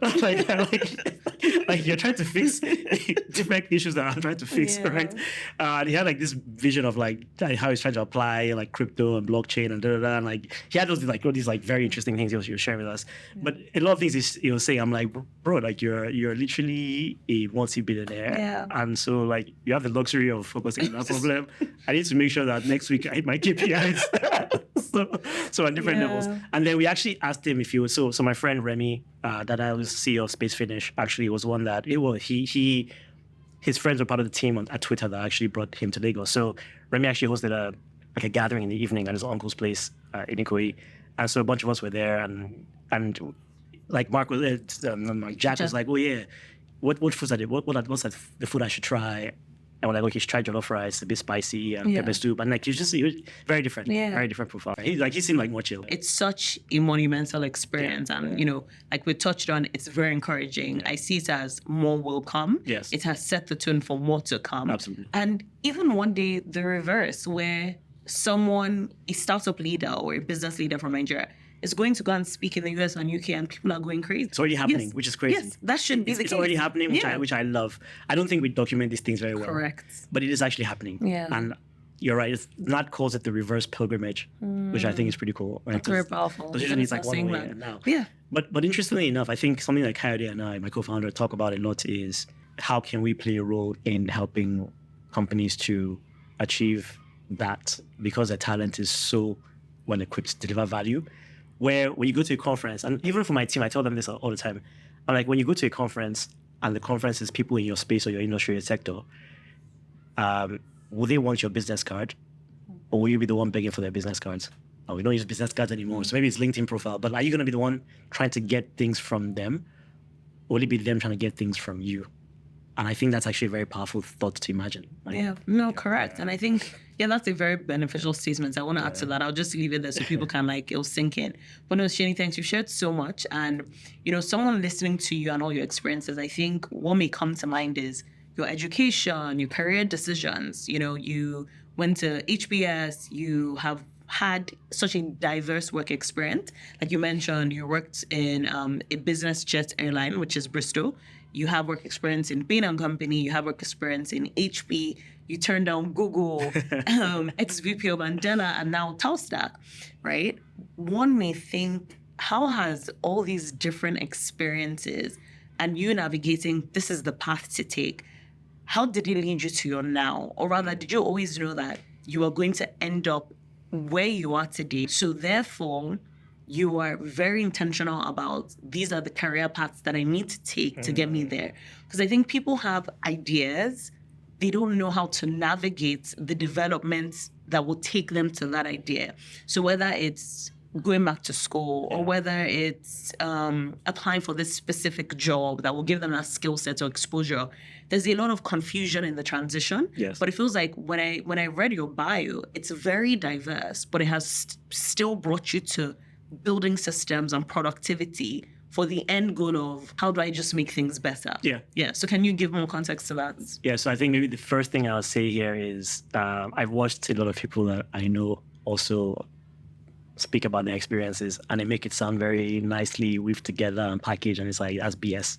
like you're trying to fix different issues that I'm trying to fix, right? And he had like this vision of like how he's trying to apply like crypto and blockchain and da-da-da. And like he had all these like very interesting things he was sharing with us. But a lot of things he was saying, I'm like, bro, like you're literally a multi-billionaire. Yeah. And so like you have the luxury of focusing on that problem. I need to make sure that next week I hit my KPIs. So on different levels. And then we actually asked him if he was so my friend Remy, that I was CEO of Space Finish, actually was one that his friends were part of the team at Twitter that actually brought him to Lagos. So Remy actually hosted a gathering in the evening at his uncle's place in Ikoyi. And so a bunch of us were there and like Mark was there, Jack was like, oh yeah, what foods are there? What's the food I should try? And we're like, okay, try jollof rice, a bit spicy, and pepper soup. And like, he was very different, very different profile. He seemed like more chill. It's such a monumental experience. And, like we touched on, it's very encouraging. I see it as more will come. Yes. It has set the tone for more to come. Absolutely. And even one day, the reverse, where a startup leader or a business leader from Nigeria is going to go and speak in the US and UK, and people are going crazy. It's already happening, which is crazy. Yes, that should be the case. It's already happening, which I love. I don't think we document these things very well. Correct. But it is actually happening. Yeah. And you're right. It's not calls it the reverse pilgrimage, which I think is pretty cool. Right? That's very powerful. Because usually it's like one way now. Yeah. But interestingly enough, I think something that Coyote and I, my co-founder, talk about a lot is how can we play a role in helping companies to achieve that, because their talent is so well equipped to deliver value. Where when you go to a conference, and even for my team, I tell them this all the time. I'm like, when you go to a conference and the conference is people in your space or your industry or sector, will they want your business card, or will you be the one begging for their business cards? Oh, we don't use business cards anymore, so maybe it's LinkedIn profile. But are you going to be the one trying to get things from them, or will it be them trying to get things from you? And I think that's actually a very powerful thought to imagine. Right? Yeah, no, correct. And I think, that's a very beneficial statement. I want to add to that. I'll just leave it there so people can it'll sink in. But no, Seni, thanks. You've shared so much. And, someone listening to you and all your experiences, I think what may come to mind is your education, your career decisions. You went to HBS, you have had such a diverse work experience. Like you mentioned, you worked in a business jet airline, which is Bristol. You have work experience in Bain & Company. You have work experience in HP. You turned down Google, ex-VP of Andela, and now Talstack, right? One may think, how has all these different experiences and you navigating, this is the path to take, how did it lead you to your now? Or rather, did you always know that you are going to end up where you are today? So therefore, you are very intentional about, these are the career paths that I need to take to get me there. Because I think people have ideas, they don't know how to navigate the developments that will take them to that idea. So whether it's going back to school or whether it's applying for this specific job that will give them that skill set or exposure, there's a lot of confusion in the transition. Yes. But it feels like when I read your bio, it's very diverse, but it has still brought you to building systems and productivity for the end goal of how do I just make things better? Yeah. So can you give more context to that? Yeah. So I think maybe the first thing I'll say here is I've watched a lot of people that I know also speak about their experiences, and they make it sound very nicely weaved together and packaged, and it's like, that's BS.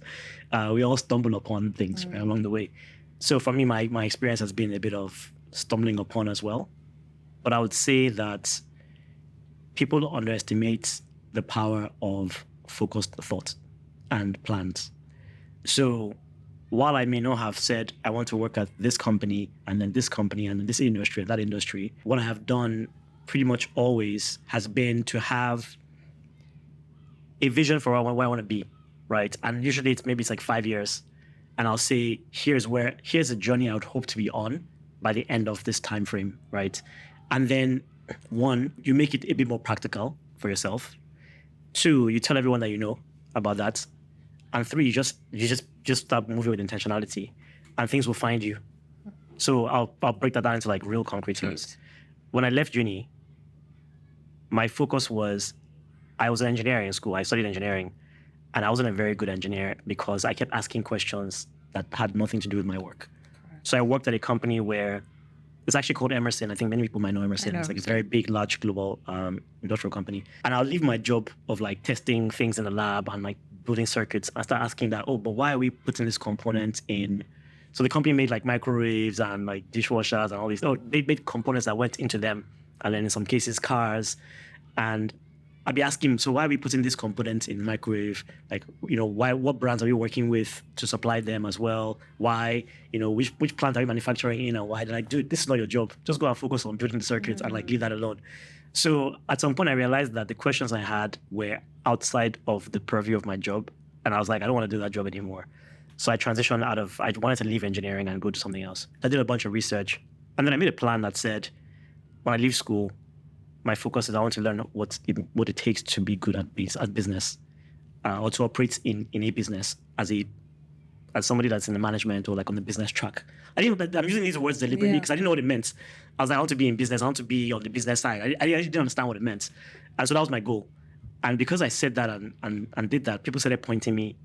We all stumble upon things right, along the way. So for me, my experience has been a bit of stumbling upon as well. But I would say that people underestimate the power of focused thought and plans. So while I may not have said, I want to work at this company and then this company and then this industry and that industry, what I have done pretty much always has been to have a vision for where I want to be, right? And usually it's like 5 years. And I'll say, here's a journey I would hope to be on by the end of this time frame, right? And then 1, you make it a bit more practical for yourself. 2, you tell everyone that you know about that. And 3, you just start moving with intentionality, and things will find you. So I'll break that down into like real concrete terms. When I left uni, my focus was, I was an engineer in school. I studied engineering, and I wasn't a very good engineer because I kept asking questions that had nothing to do with my work. So I worked at a company where it's actually called Emerson. I think many people might know Emerson. It's like a very big, large global industrial company. And I'll leave my job of like testing things in the lab and like building circuits. I start asking that, but why are we putting this component in? So the company made like microwaves and like dishwashers and all these. They made components that went into them. And then in some cases, cars. And I'd be asking, so why are we putting this component in microwave? Like, what brands are we working with to supply them as well? Why, which plant are we manufacturing in, and why did I do it? This is not your job. Just go and focus on building the circuits and like leave that alone. So at some point I realized that the questions I had were outside of the purview of my job. And I was like, I don't want to do that job anymore. So I transitioned I wanted to leave engineering and go to something else. I did a bunch of research, and then I made a plan that said, when I leave school, my focus is I want to learn what it takes to be good at business, or to operate in a business as somebody that's in the management or like on the business track. I'm using these words deliberately because I didn't know what it meant. I was like, I want to be in business. I want to be on the business side. I didn't understand what it meant. And so that was my goal. And because I said that and did that, people started pointing me.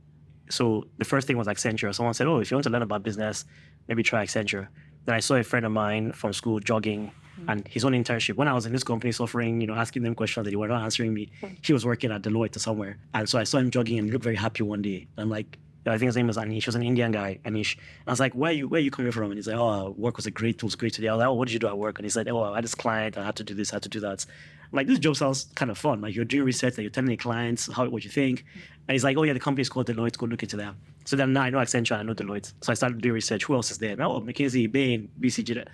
So the first thing was Accenture. Someone said, if you want to learn about business, maybe try Accenture. Then I saw a friend of mine from school jogging and his own internship. When I was in this company suffering, asking them questions that they were not answering me, he was working at Deloitte or somewhere. And so I saw him jogging and he looked very happy one day. I'm like, I think his name was Anish. He was an Indian guy, Anish. And I was like, where are you coming from? And he's like, oh, work was a great tool, it was great today. I was like, oh, what did you do at work? And he said, oh, I had this client, I had to do this, I had to do that. I'm like, this job sounds kind of fun. Like, you're doing research, that you're telling the clients what you think. And he's like, oh yeah, the company's called Deloitte, go look into them. So then now I know Accenture, I know Deloitte. So I started doing research. Who else is there? Oh, McKinsey, Bain, BCG.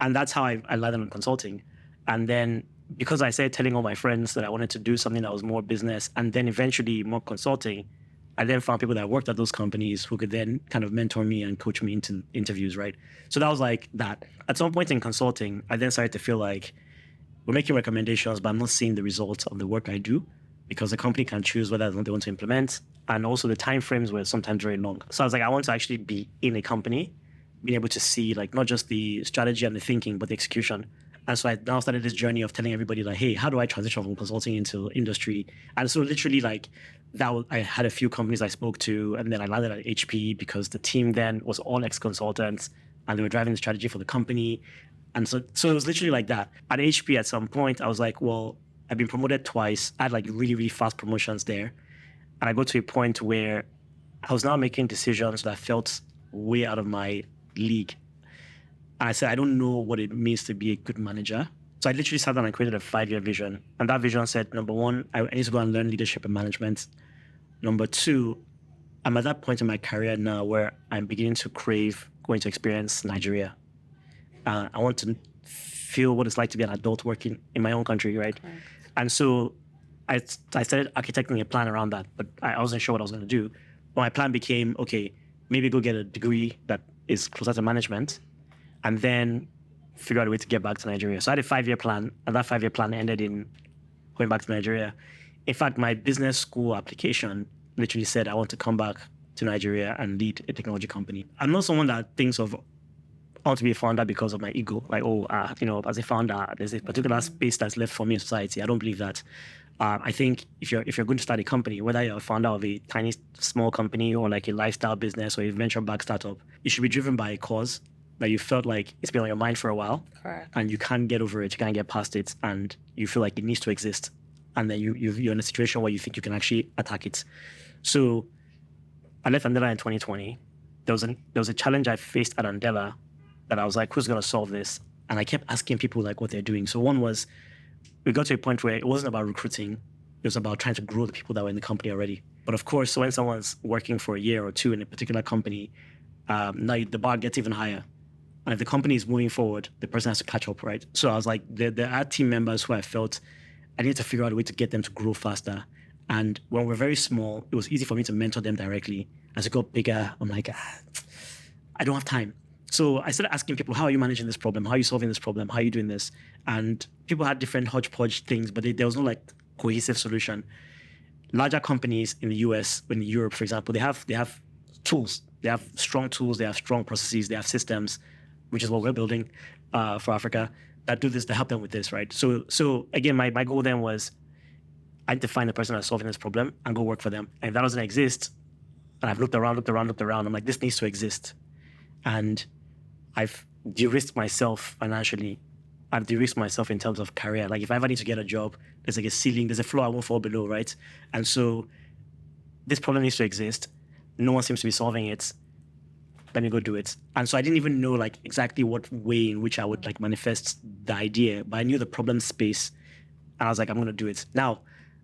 And that's how I landed on consulting. And then because I started telling all my friends that I wanted to do something that was more business and then eventually more consulting, I then found people that worked at those companies who could then kind of mentor me and coach me into interviews, right? So that was like that. At some point in consulting, I then started to feel like we're making recommendations, but I'm not seeing the results of the work I do because the company can choose whether or not they want to implement. And also the timeframes were sometimes very long. So I was like, I want to actually be in a company, being able to see like not just the strategy and the thinking, but the execution. And so I now started this journey of telling everybody like, hey, how do I transition from consulting into industry? And so literally like I had a few companies I spoke to, and then I landed at HP because the team then was all ex-consultants and they were driving the strategy for the company. And so it was literally like that. At HP at some point, I was like, well, I've been promoted twice. I had like really, really fast promotions there. And I got to a point where I was now making decisions that felt way out of my league. And I said, I don't know what it means to be a good manager. So I literally sat down and created a 5-year vision. And that vision said, number one, I need to go and learn leadership and management. Number two, I'm at that point in my career now where I'm beginning to crave going to experience Nigeria. I want to feel what it's like to be an adult working in my own country, right? And so I started architecting a plan around that, but I wasn't sure what I was going to do. But my plan became, okay, maybe go get a degree that is closer to management and then figure out a way to get back to Nigeria. So I had a 5-year plan, and that 5-year plan ended in going back to Nigeria. In fact, my business school application literally said I want to come back to Nigeria and lead a technology company. I'm not someone that thinks of I want to be a founder because of my ego. Like, as a founder, there's a particular space that's left for me in society. I don't believe that. I think if you're going to start a company, whether you're a founder of a tiny, small company or like a lifestyle business or a venture-backed startup, you should be driven by a cause that you felt like it's been on your mind for a while. Correct. And you can't get over it, you can't get past it, and you feel like it needs to exist. And then you're in a situation where you think you can actually attack it. So I left Andela in 2020. There was a challenge I faced at Andela that I was like, who's going to solve this? And I kept asking people like what they're doing. So one was, we got to a point where it wasn't about recruiting. It was about trying to grow the people that were in the company already. But of course, when someone's working for a year or two in a particular company, now the bar gets even higher. And if the company is moving forward, the person has to catch up, right? So I was like, there are team members who I felt I need to figure out a way to get them to grow faster. And when we're very small, it was easy for me to mentor them directly. As it got bigger, I'm like, I don't have time. So I started asking people, how are you managing this problem? How are you solving this problem? How are you doing this? And people had different hodgepodge things, but there was no like cohesive solution. Larger companies in the US, in Europe, for example, they have tools. They have strong tools. They have strong processes. They have systems, which is what we're building for Africa, that do this to help them with this, right? So again, my goal then was I need to find the person that's solving this problem and go work for them. And if that doesn't exist, and I've looked around, I'm like, this needs to exist. And I've de-risked myself financially. I've de-risked myself in terms of career. Like if I ever need to get a job, there's like a ceiling, there's a floor I won't fall below, right? And so this problem needs to exist. No one seems to be solving it. Let me go do it. And so I didn't even know like exactly what way in which I would like manifest the idea, but I knew the problem space and I was like, I'm going to do it. Now,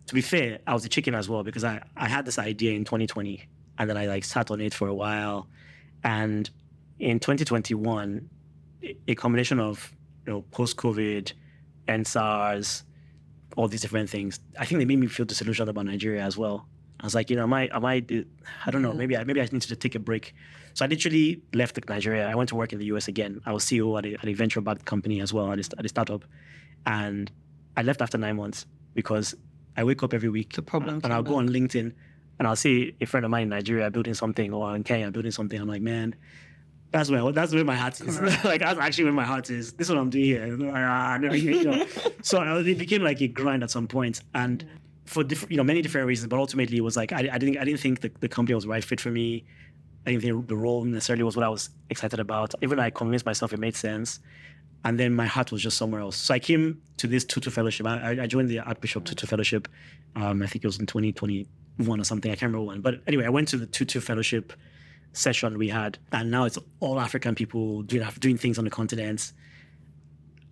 to be fair, I was a chicken as well because I had this idea in 2020 and then I like sat on it for a while. And in 2021, a combination of post-COVID, NSARS, all these different things, I think they made me feel disillusioned about Nigeria as well. I was like, I don't know, maybe I need to take a break. So I literally left Nigeria. I went to work in the US again. I was CEO at a venture-backed company as well, at a startup. And I left after 9 months because I wake up every week and I'll go on LinkedIn and I'll see a friend of mine in Nigeria building something or in Kenya building something. I'm like, man, that's where my heart is. Like that's actually where my heart is. This is what I'm doing here. So it became like a grind at some point, and for many different reasons. But ultimately, it was like I didn't think the company was the right fit for me. I didn't think the role necessarily was what I was excited about. Even I convinced myself it made sense, and then my heart was just somewhere else. So I came to this Tutu Fellowship. I joined the Archbishop Tutu Fellowship. I think it was in 2020. one or something. I can't remember one. But anyway, I went to the 2-2 fellowship session we had, and now it's all African people doing things on the continent.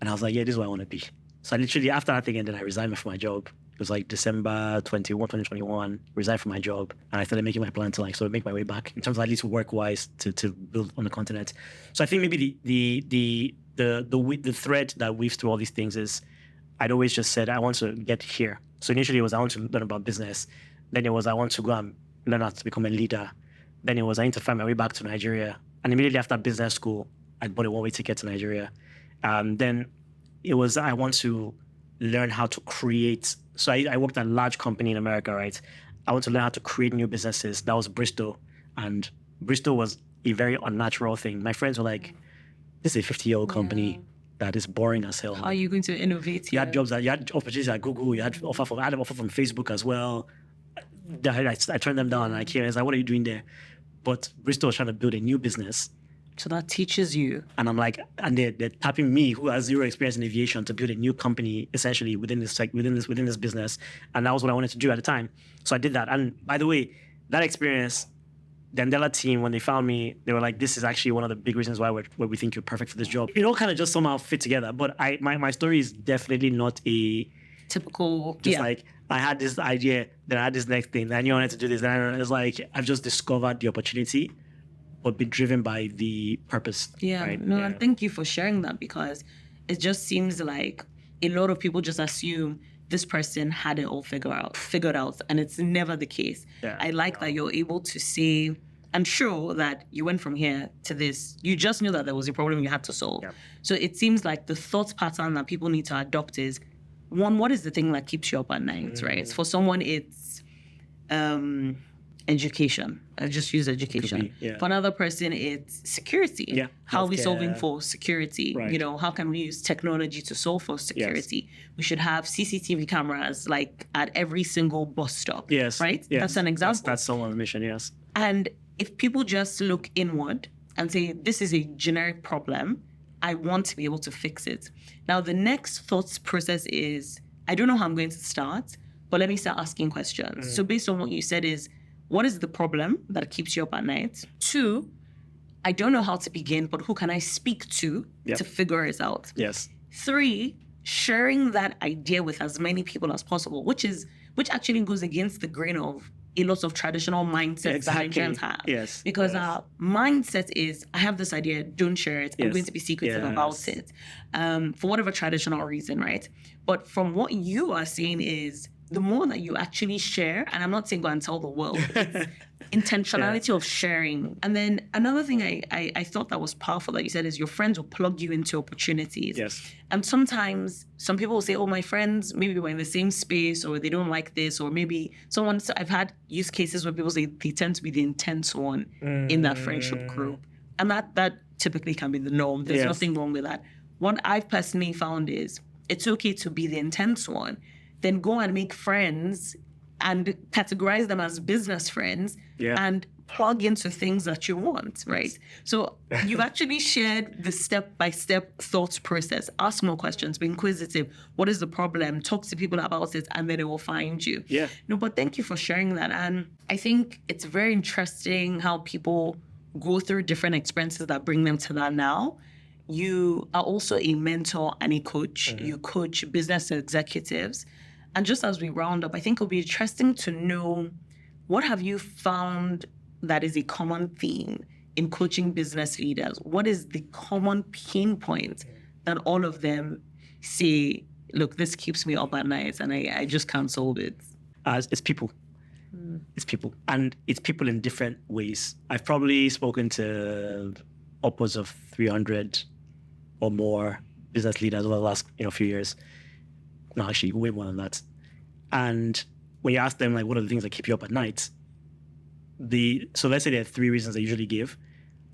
And I was like, yeah, this is what I want to be. So I literally, after that thing ended, I resigned from my job. It was like December 2021, resigned from my job. And I started making my plan to like sort of make my way back in terms of at least work-wise to build on the continent. So I think maybe the thread that weaves through all these things is I'd always just said, I want to get here. So initially it was, I want to learn about business. Then it was, I want to go and learn how to become a leader. Then it was, I need to find my way back to Nigeria. And immediately after business school, I bought a one-way ticket to Nigeria. Then it was, I want to learn how to create. So I worked at a large company in America, right? I want to learn how to create new businesses. That was Bristol. And Bristol was a very unnatural thing. My friends were like, this is a 50-year-old company that is boring as hell. How are you going to innovate? You had jobs, you had opportunities at Google, I had an offer from Facebook as well. I turned them down and I came and I was like, what are you doing there? But Bristol was trying to build a new business. So that teaches you. And I'm like, and they're tapping me, who has zero experience in aviation, to build a new company essentially within this business. And that was what I wanted to do at the time. So I did that. And by the way, that experience, the Andela team, when they found me, they were like, this is actually one of the big reasons why we think you're perfect for this job. It all kind of just somehow fit together. But my story is definitely not a typical, like, I had this idea, then I had this next thing, then I knew I wanted to do this. Then it's like, I've just discovered the opportunity, but be driven by the purpose. Yeah, right? no, and thank you for sharing that, because it just seems like a lot of people just assume this person had it all figured out, and it's never the case. Yeah. I like that you're able to say and show that you went from here to this. You just knew that there was a problem you had to solve. Yeah. So it seems like the thought pattern that people need to adopt is, one, what is the thing that keeps you up at night, right? For someone, it's education. I just use education. For another person, it's security. Yeah. How are we Healthcare. solving for security? Right. You know, how can we use technology to solve for security? We should have CCTV cameras like at every single bus stop. Yes. Right? Yes. That's an example. That's someone's mission, yes. And if people just look inward and say, this is a generic problem, I want to be able to fix it. Now, the next thought process is, I don't know how I'm going to start, but let me start asking questions. So based on what you said is, what is the problem that keeps you up at night? 2, I don't know how to begin, but who can I speak to figure it out? Yes. 3, sharing that idea with as many people as possible, which actually goes against the grain of a lot of traditional mindsets that Nigerians have. Yes. Because our mindset is, I have this idea, don't share it. I'm going to be secretive about it. For whatever traditional reason, right? But from what you are saying is, the more that you actually share, and I'm not saying go and tell the world, it's intentionality of sharing. And then another thing I thought that was powerful that you said is your friends will plug you into opportunities. Yes. And sometimes some people will say, oh, my friends, maybe we're in the same space, or they don't like this, or maybe someone, so I've had use cases where people say they tend to be the intense one in that friendship group. And that typically can be the norm. There's nothing wrong with that. What I've personally found is it's okay to be the intense one, then go and make friends and categorize them as business friends and plug into things that you want, right? So you've actually shared the step-by-step thought process. Ask more questions, be inquisitive. What is the problem? Talk to people about it, and then they will find you. Yeah. No, but thank you for sharing that. And I think it's very interesting how people go through different experiences that bring them to that now. You are also a mentor and a coach. You coach business executives. And just as we round up, I think it'll be interesting to know, what have you found that is a common theme in coaching business leaders? What is the common pain point that all of them say, look, this keeps me up at night and I just can't solve it? It's people. It's people. And it's people in different ways. I've probably spoken to upwards of 300 or more business leaders over the last few years. No, actually, way more than that. And when you ask them, like, what are the things that keep you up at night? So let's say there are 3 reasons they usually give.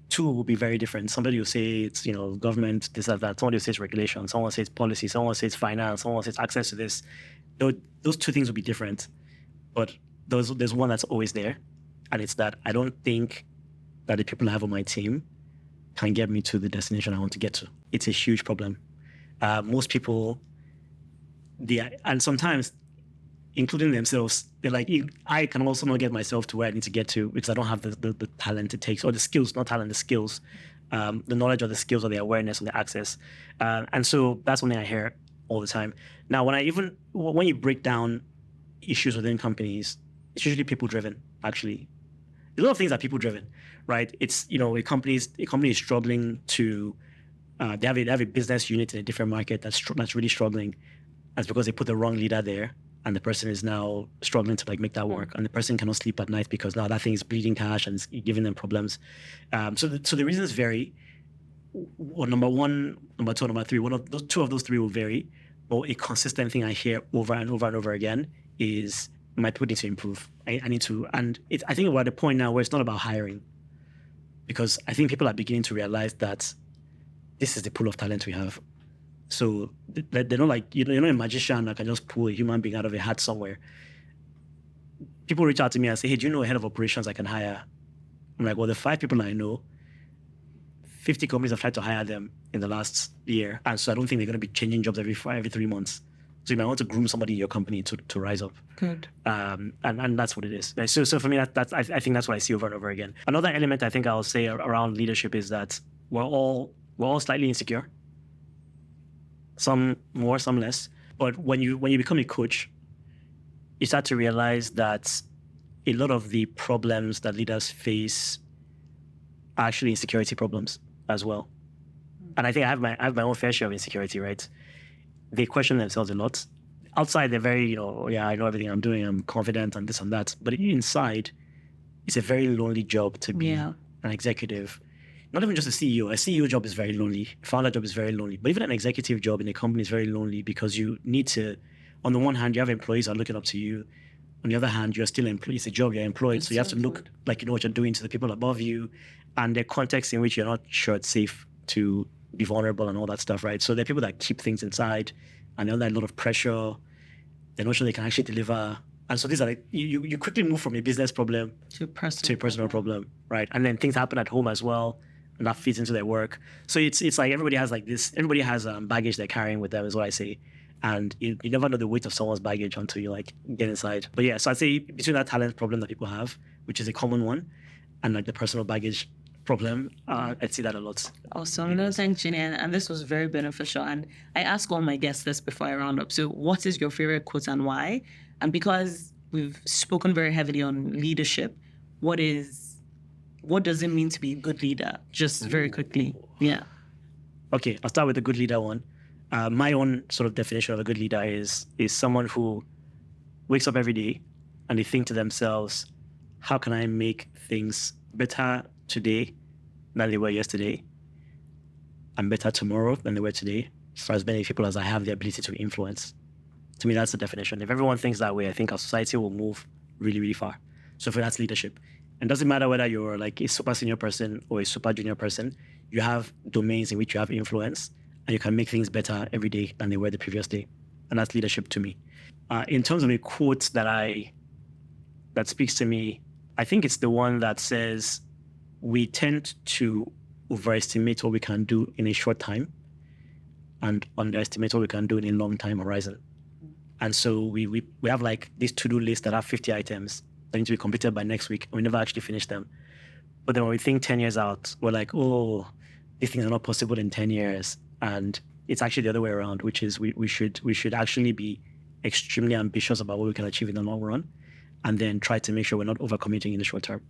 2 will be very different. Somebody will say it's, government, this or that. Somebody will say it's regulation. Someone will say it's policy. Someone will say it's finance. Someone will say it's access to this. Those 2 things will be different. But there's one that's always there. And it's that I don't think that the people I have on my team can get me to the destination I want to get to. It's a huge problem. Most people... and sometimes including themselves. They're like, I can also not get myself to where I need to get to because I don't have the talent it takes, or the skills, not talent, the skills, the knowledge or the skills or the awareness or the access. And so that's something I hear all the time. Now, when you break down issues within companies, it's usually people driven, actually. A lot of things are people driven, right? It's, a company is struggling to, they have a business unit in a different market that's really struggling. That's because they put the wrong leader there, and the person is now struggling to make that work, and the person cannot sleep at night because now that thing is bleeding cash and it's giving them problems. So the reasons vary. Well, number one, number two, number three. Two of those three will vary, but a consistent thing I hear over and over and over again is my people need to improve. I need to, and I think we're at a point now where it's not about hiring, because I think people are beginning to realize that this is the pool of talent we have. So they're not you're not a magician that can just pull a human being out of a hat somewhere. People reach out to me and say, hey, do you know a head of operations I can hire? I'm like, well, the 5 people I know, 50 companies have tried to hire them in the last year. And so I don't think they're going to be changing jobs every 3 months. So you might want to groom somebody in your company to rise up. Good. And that's what it is. So for me, I think that's what I see over and over again. Another element I think I'll say around leadership is that we're all slightly insecure. Some more, some less. But when you become a coach, you start to realize that a lot of the problems that leaders face are actually insecurity problems as well. And I think I have my own fair share of insecurity, right? They question themselves a lot. Outside, they're very, I know everything I'm doing, I'm confident and this and that. But inside, it's a very lonely job to be an executive. Not even just a CEO. A CEO job is very lonely. A founder job is very lonely. But even an executive job in a company is very lonely because you need to, on the one hand, you have employees that are looking up to you. On the other hand, you're still employed. It's a job, you're employed. So you have to look like you know what you're doing to the people above you. And the context in which you're not sure it's safe to be vulnerable and all that stuff, right? So there are people that keep things inside and they're under a lot of pressure. They're not sure they can actually deliver. And so these are you quickly move from a business problem to a personal problem, right? And then things happen at home as well. And that feeds into their work. So it's like everybody has baggage they're carrying with them is what I say. And you never know the weight of someone's baggage until you get inside. But yeah, so I'd say between that talent problem that people have, which is a common one, and the personal baggage problem, I'd see that a lot. Awesome. No, thanks, Ginny. And this was very beneficial. And I ask all my guests this before I round up. So what is your favorite quote and why? And because we've spoken very heavily on leadership, what does it mean to be a good leader? Just very quickly. Yeah. Okay, I'll start with the good leader one. My own sort of definition of a good leader is someone who wakes up every day and they think to themselves, how can I make things better today than they were yesterday and better tomorrow than they were today for as many people as I have the ability to influence? To me, that's the definition. If everyone thinks that way, I think our society will move really, really far. So for that's leadership. And it doesn't matter whether you're like a super senior person or a super junior person, you have domains in which you have influence and you can make things better every day than they were the previous day. And that's leadership to me. In terms of a quote that speaks to me, I think it's the one that says, we tend to overestimate what we can do in a short time and underestimate what we can do in a long time horizon. And so we have these to-do lists that have 50 items that need to be completed by next week, and we never actually finish them. But then when we think 10 years out, we're like, oh, these things are not possible in 10 years. And it's actually the other way around, which is we should actually be extremely ambitious about what we can achieve in the long run, and then try to make sure we're not overcommitting in the short term.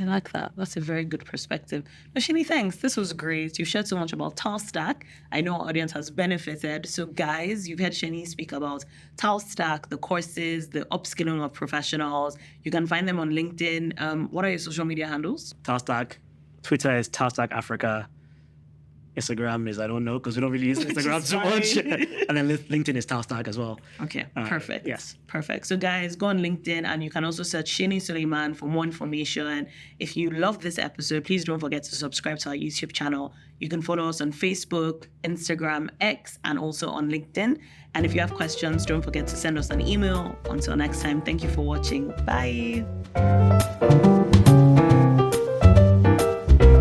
I like that. That's a very good perspective. Sheni, thanks. This was great. You've shared so much about Talstack. I know our audience has benefited. So guys, you've heard Sheni speak about Talstack, the courses, the upskilling of professionals. You can find them on LinkedIn. What are your social media handles? Talstack. Twitter is Talstack Africa. Instagram is, I don't know, because we don't really use Instagram too much. And then LinkedIn is Talstack as well. Okay, perfect. Yes. Perfect. So guys, go on LinkedIn and you can also search Seni Sulyman for more information. If you love this episode, please don't forget to subscribe to our YouTube channel. You can follow us on Facebook, Instagram, X, and also on LinkedIn. And if you have questions, don't forget to send us an email. Until next time, thank you for watching. Bye.